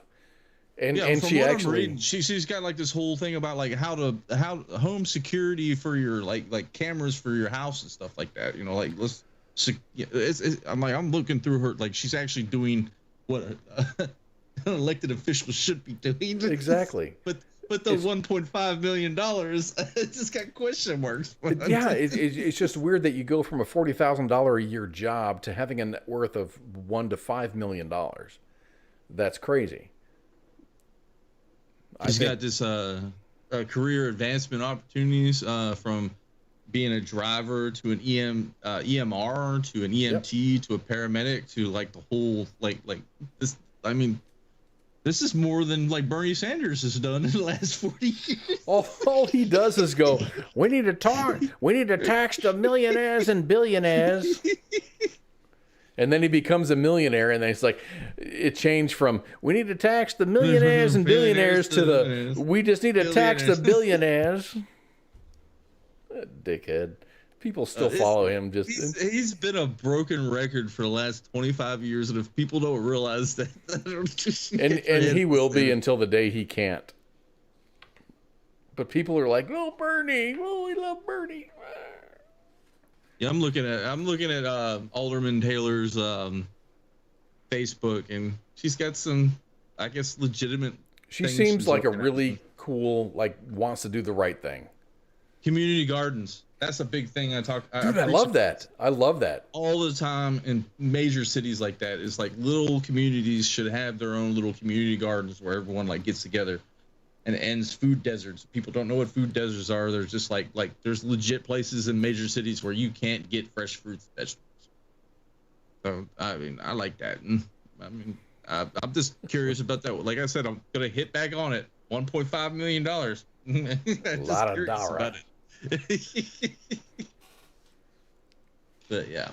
And she actually she's got like this whole thing about like how home security for your like cameras for your house and stuff like that. I'm looking through her, like she's actually doing what an elected official should be doing. Exactly. But the $1.5 million, it just got question marks. Yeah, it's just weird that you go from a $40,000 a year job to having a net worth of $1 to $5 million. That's crazy. He's got this career advancement opportunities from being a driver to an EMR to an EMT to a paramedic to like the whole like this. I mean, this is more than like Bernie Sanders has done in the last 40 years. All he does is go, we need to tax the millionaires and billionaires. And then he becomes a millionaire, and then it's like, it changed from, we need to tax the millionaires and billionaires to we just need to tax the billionaires. Dickhead. People still follow him. He's been a broken record for the last 25 years, and if people don't realize that, and he will be until the day he can't. But people are like, "Oh, Bernie! Oh, we love Bernie." Yeah, I'm looking at Alderman Taylor's Facebook, and she's got some, I guess, legitimate. She seems like a really cool, like wants to do the right thing. Community gardens. That's a big thing I love that. I love that. All the time in major cities like that. It's like little communities should have their own little community gardens where everyone like gets together and ends food deserts. People don't know what food deserts are. There's just like there's legit places in major cities where you can't get fresh fruits and vegetables. So, I mean, I like that. And I mean, I'm just curious about that. Like I said, I'm going to hit back on it. $1.5 million. A lot of dollars. But yeah.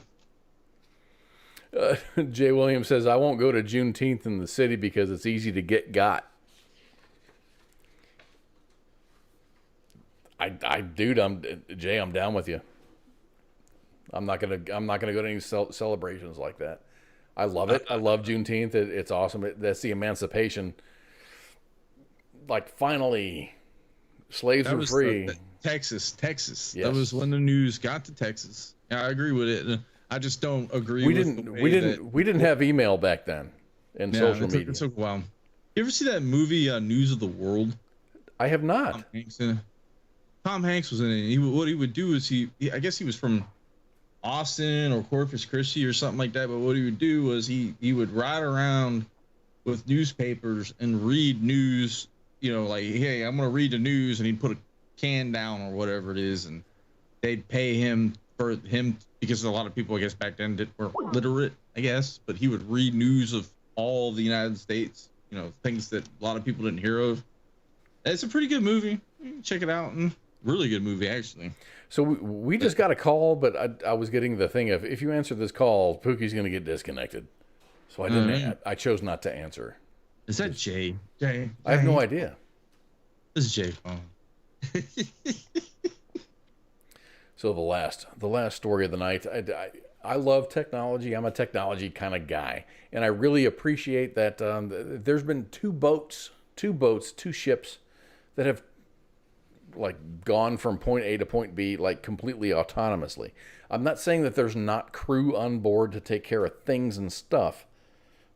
Jay Williams says, I won't go to Juneteenth in the city because it's easy to get got. Jay, I'm down with you. I'm not gonna go to any celebrations like that. I love it. I love Juneteenth. It's awesome. That's the emancipation. Like finally, slaves were free. Texas. Yes. That was when the news got to Texas. I agree with it. I just don't agree. We didn't have email back then and social media. It took a while. You ever see that movie News of the World? I have not. Tom Hanks was in it. What he would do is I guess he was from Austin or Corpus Christi or something like that. But what he would do was he would ride around with newspapers and read news. Like, hey, I'm gonna read the news, and he'd put a can down or whatever it is, and they'd pay him for him because a lot of people, I guess, back then weren't literate, I guess, but he would read news of all the United States, things that a lot of people didn't hear of. It's a pretty good movie. You can check it out. And really good movie, actually. So we just got a call, but I was getting the thing of, if you answer this call, Pookie's going to get disconnected. So I didn't. I chose not to answer. Is that Jay? Jay? I have no idea. This is Jay phone. So the last story of the night. I love technology. I'm a technology kind of guy, and I really appreciate that. There's been two ships that have like gone from point A to point B, like completely autonomously. I'm not saying that there's not crew on board to take care of things and stuff,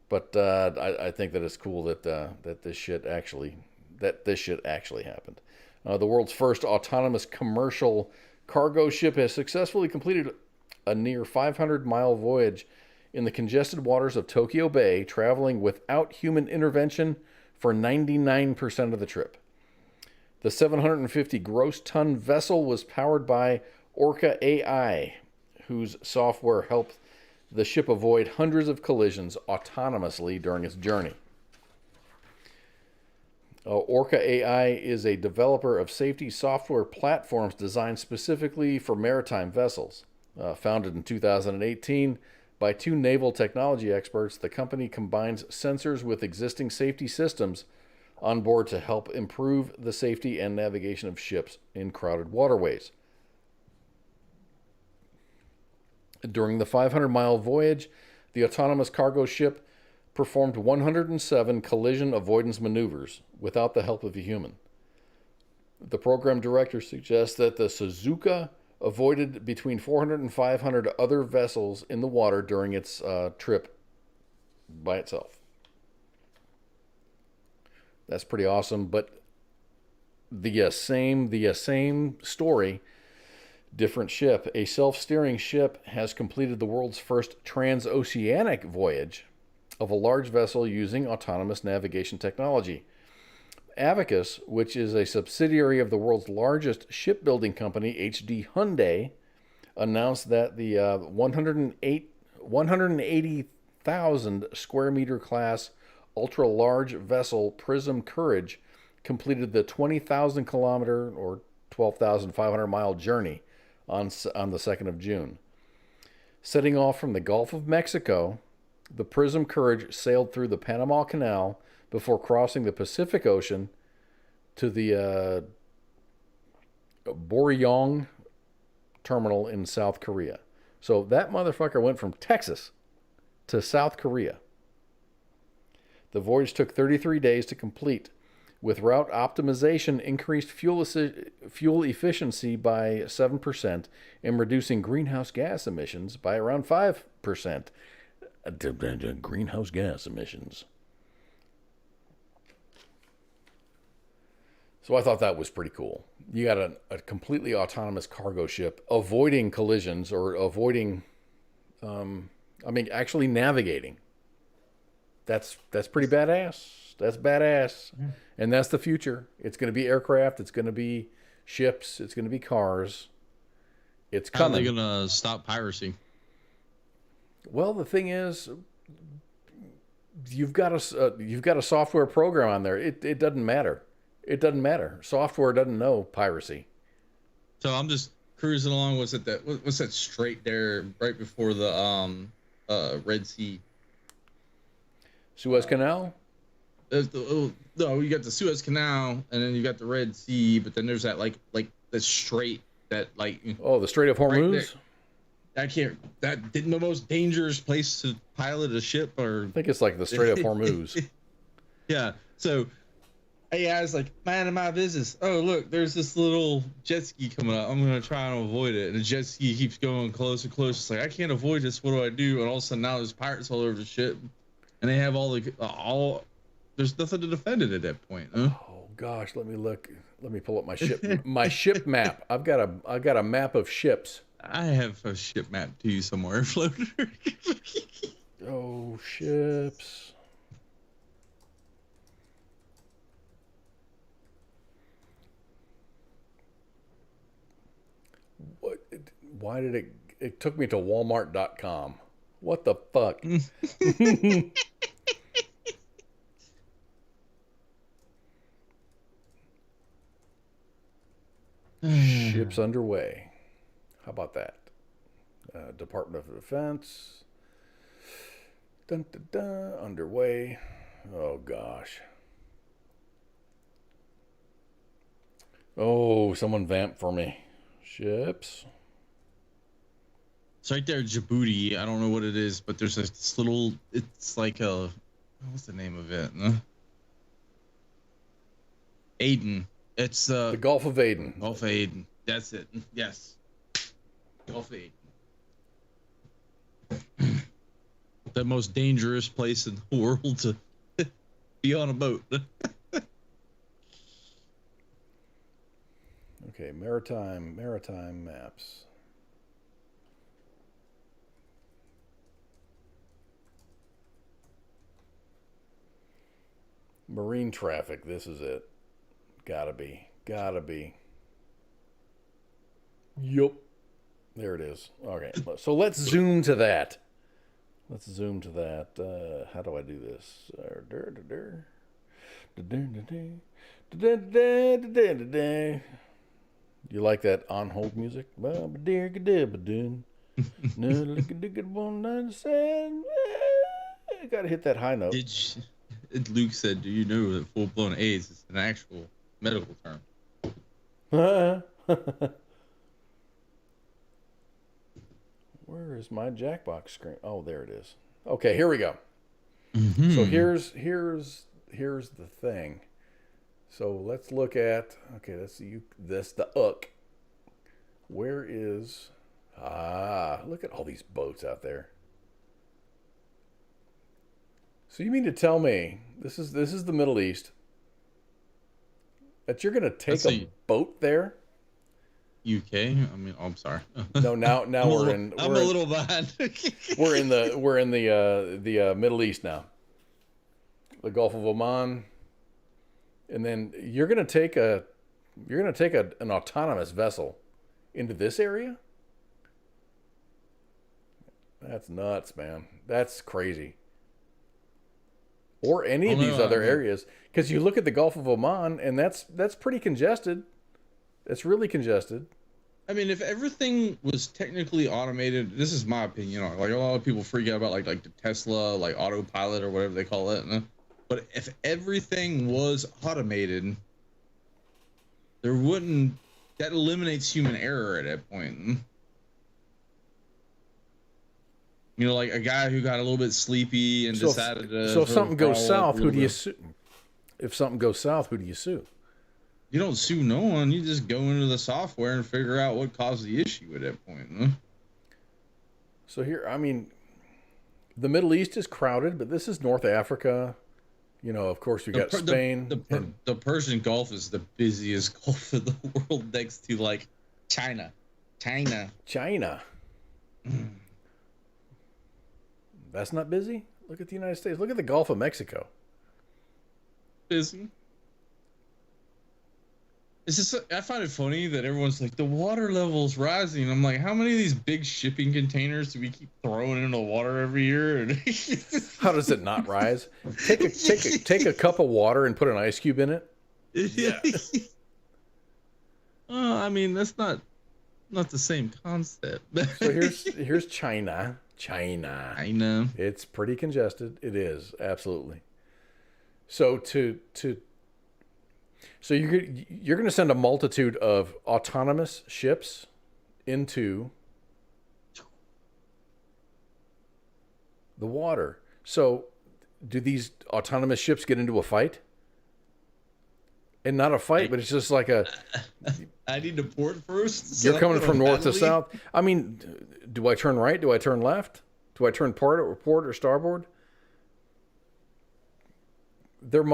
but I think that it's cool that this shit actually happened. The world's first autonomous commercial cargo ship has successfully completed a near 500-mile voyage in the congested waters of Tokyo Bay, traveling without human intervention for 99% of the trip. The 750 gross ton vessel was powered by Orca AI, whose software helped the ship avoid hundreds of collisions autonomously during its journey. Orca AI is a developer of safety software platforms designed specifically for maritime vessels. Founded in 2018 by two naval technology experts, the company combines sensors with existing safety systems on board to help improve the safety and navigation of ships in crowded waterways. During the 500-mile voyage, the autonomous cargo ship performed 107 collision avoidance maneuvers without the help of a human. The program director suggests that the Suzuka avoided between 400 and 500 other vessels in the water during its trip by itself. That's pretty awesome, but the same story, different ship. A self-steering ship has completed the world's first transoceanic voyage of a large vessel using autonomous navigation technology. Avicus, which is a subsidiary of the world's largest shipbuilding company, HD Hyundai, announced that the 180,000 square meter class ultra-large vessel Prism Courage completed the 20,000 kilometer or 12,500 mile journey on the 2nd of June. Setting off from the Gulf of Mexico, the Prism Courage sailed through the Panama Canal before crossing the Pacific Ocean to the Boryong terminal in South Korea. So that motherfucker went from Texas to South Korea. The voyage took 33 days to complete. With route optimization, increased fuel efficiency by 7% and reducing greenhouse gas emissions by around 5%. Greenhouse gas emissions. So I thought that was pretty cool. You got a completely autonomous cargo ship avoiding collisions or avoiding, actually navigating. That's pretty badass. That's badass. Yeah. And that's the future. It's going to be aircraft. It's going to be ships. It's going to be cars. It's coming. How are they going to stop piracy? Well, the thing is, you've got a software program on there. It doesn't matter. It doesn't matter. Software doesn't know piracy. So I'm just cruising along. What's that strait there right before the Red Sea? Suez Canal? No, you got the Suez Canal, and then you got the Red Sea, but then there's that like the strait that like. Oh, the Strait of Hormuz. Right, that didn't the most dangerous place to pilot a ship, or I think it's like the Strait of Hormuz. Yeah. So AI's like, man, my business. Oh, look, there's this little jet ski coming up. I'm gonna try and avoid it, and the jet ski keeps going closer and closer. It's like, I can't avoid this. What do I do? And all of a sudden now there's pirates all over the ship, and they have all. There's nothing to defend it at that point. Huh? Oh gosh, let me look. Let me pull up my ship map. I've got a map of ships. I have a ship map too somewhere floating. Oh, ships. What? Why did it took me to Walmart.com? What the fuck? Ships underway. How about that? Department of Defense. Dun, dun, dun, underway. Oh, gosh. Oh, someone vamp for me. Ships. It's right there, Djibouti. I don't know what it is, but there's this little. It's like a. What's the name of it? Aden. It's The Gulf of Aden. Gulf of Aden. That's it. Yes. Gulf of Aden. The most dangerous place in the world to be on a boat. Okay, maritime maps. Marine traffic, this is it. Gotta be. Yup. There it is. Okay, so let's zoom to that. How do I do this? You like that on hold music? Gotta hit that high note. Luke said, "Do you know that full-blown AIDS is an actual medical term?" Where is my Jackbox screen? Oh, there it is. Okay, here we go. Mm-hmm. So here's the thing. So let's look at, okay, that's the UK. Where is, look at all these boats out there. So you mean to tell me this is the Middle East, that you're gonna take a boat there? UK. I mean, oh, I'm sorry. No, now I'm we're a little behind. we're in the Middle East now. The Gulf of Oman, and then you're gonna take an autonomous vessel into this area. That's nuts, man. That's crazy. Or any of these other areas, because you look at the Gulf of Oman, and that's pretty congested. It's really congested. I mean, if everything was technically automated, this is my opinion. Like, a lot of people freak out about like the Tesla, like autopilot or whatever they call it. But if everything was automated, that eliminates human error at that point. You know, like a guy who got a little bit sleepy and decided to. So if something goes south, who do you sue? If something goes south, who do you sue? You don't sue no one. You just go into the software and figure out what caused the issue at that point. Huh? So here, I mean, the Middle East is crowded, but this is North Africa. You know, of course, we got Spain. The Persian Gulf is the busiest Gulf in the world, next to like China. That's not busy. Look at the United States. Look at the Gulf of Mexico. Busy. It's just, I find it funny that everyone's like, the water level's rising. I'm like, how many of these big shipping containers do we keep throwing into the water every year? How does it not rise? Take a cup of water and put an ice cube in it. Yeah. I mean, that's not the same concept. So here's China. I know. It's pretty congested. It is, absolutely. So So you're going to send a multitude of autonomous ships into the water. So do these autonomous ships get into a fight? And not a fight, but it's just like a... I need to port first. You're coming from north to south. I mean, do I turn right? Do I turn left? Do I turn port or starboard? There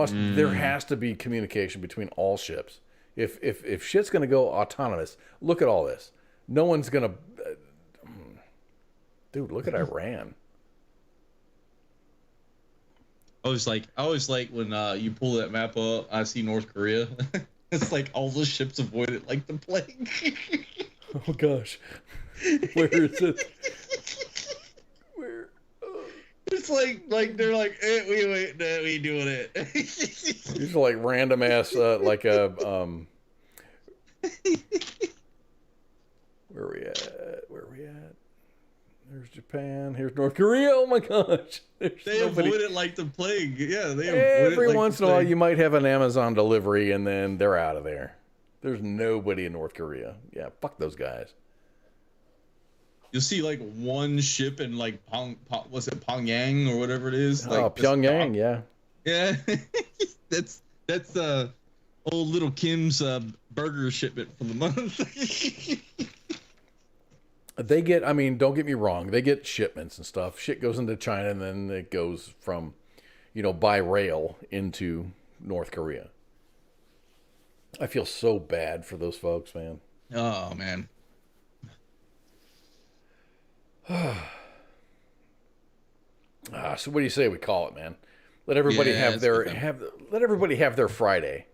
has to be communication between all ships. If shit's going to go autonomous, look at all this. No one's going to... Dude, look at Iran. I always like when you pull that map up, I see North Korea. It's like all the ships avoid it like the plague. Oh, gosh. Where is it? Where? It's like they're like, we ain't doing it. These are like random ass, like a, where are we at? There's Japan. Here's North Korea. Oh my gosh. They avoid it like the plague. Yeah, they avoid every it like once in a while you might have an Amazon delivery and then they're out of there. There's nobody in North Korea. Yeah, fuck those guys. You'll see like one ship in like Pyongyang or whatever it is. Oh, like Pyongyang, yeah. Yeah. that's old little Kim's burger shipment for the month. They get, I mean, don't get me wrong, they get shipments and stuff. Shit goes into China and then it goes from, by rail into North Korea. I feel so bad for those folks, man. Oh, man. So what do you say we call it, man? Let everybody let everybody have their Friday.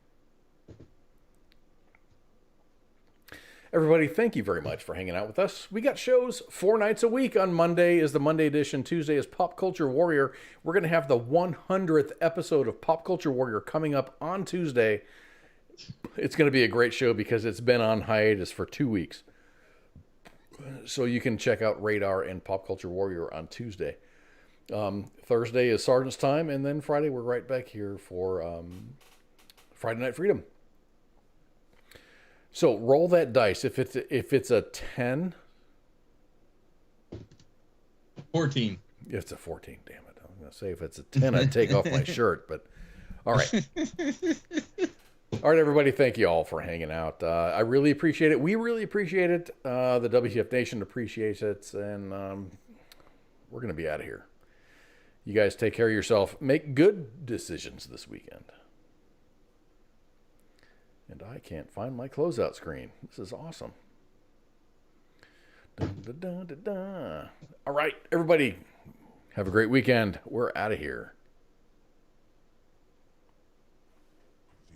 Everybody, thank you very much for hanging out with us. We got shows 4 nights a week. On Monday is the Monday edition. Tuesday is Pop Culture Warrior. We're going to have the 100th episode of Pop Culture Warrior coming up on Tuesday. It's going to be a great show because it's been on hiatus for 2 weeks. So you can check out Radar and Pop Culture Warrior on Tuesday. Thursday is Sergeant's Time, and then Friday we're right back here for Friday Night Freedom. So roll that dice. If it's a 10, 14. It's a 14. Damn it! I was gonna say if it's a 10, I'd take off my shirt. But all right, all right, everybody. Thank you all for hanging out. I really appreciate it. We really appreciate it. The WTF Nation appreciates it, and we're gonna be out of here. You guys take care of yourself. Make good decisions this weekend. And I can't find my closeout screen. This is awesome. Dun, dun, dun, dun, dun. All right, everybody, have a great weekend. We're out of here.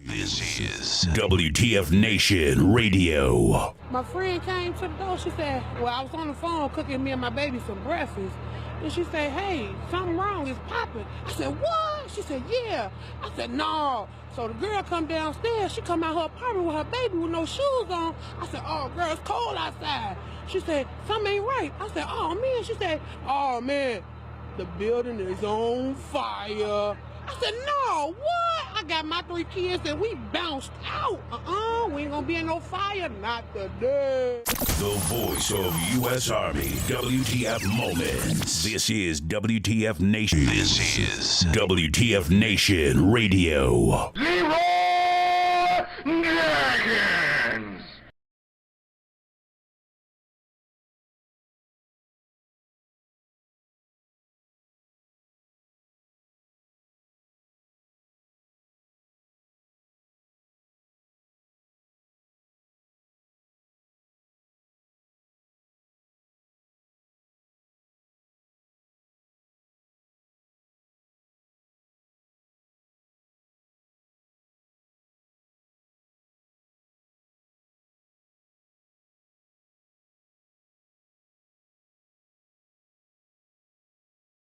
This is WTF Nation Radio. My friend came to the door. She said, well, I was on the phone cooking me and my baby some breakfast. And she said, hey, something wrong. It's popping. I said, what? She said, yeah. I said, no. So the girl come downstairs. She come out her apartment with her baby with no shoes on. I said, oh, girl, it's cold outside. She said, something ain't right. I said, oh, man. She said, oh, man, the building is on fire. I said, no, what? I got my 3 kids and we bounced out. We ain't gonna be in no fire, not today. The voice of U.S. Army, WTF Moments. This is WTF Nation. This is WTF Nation Radio.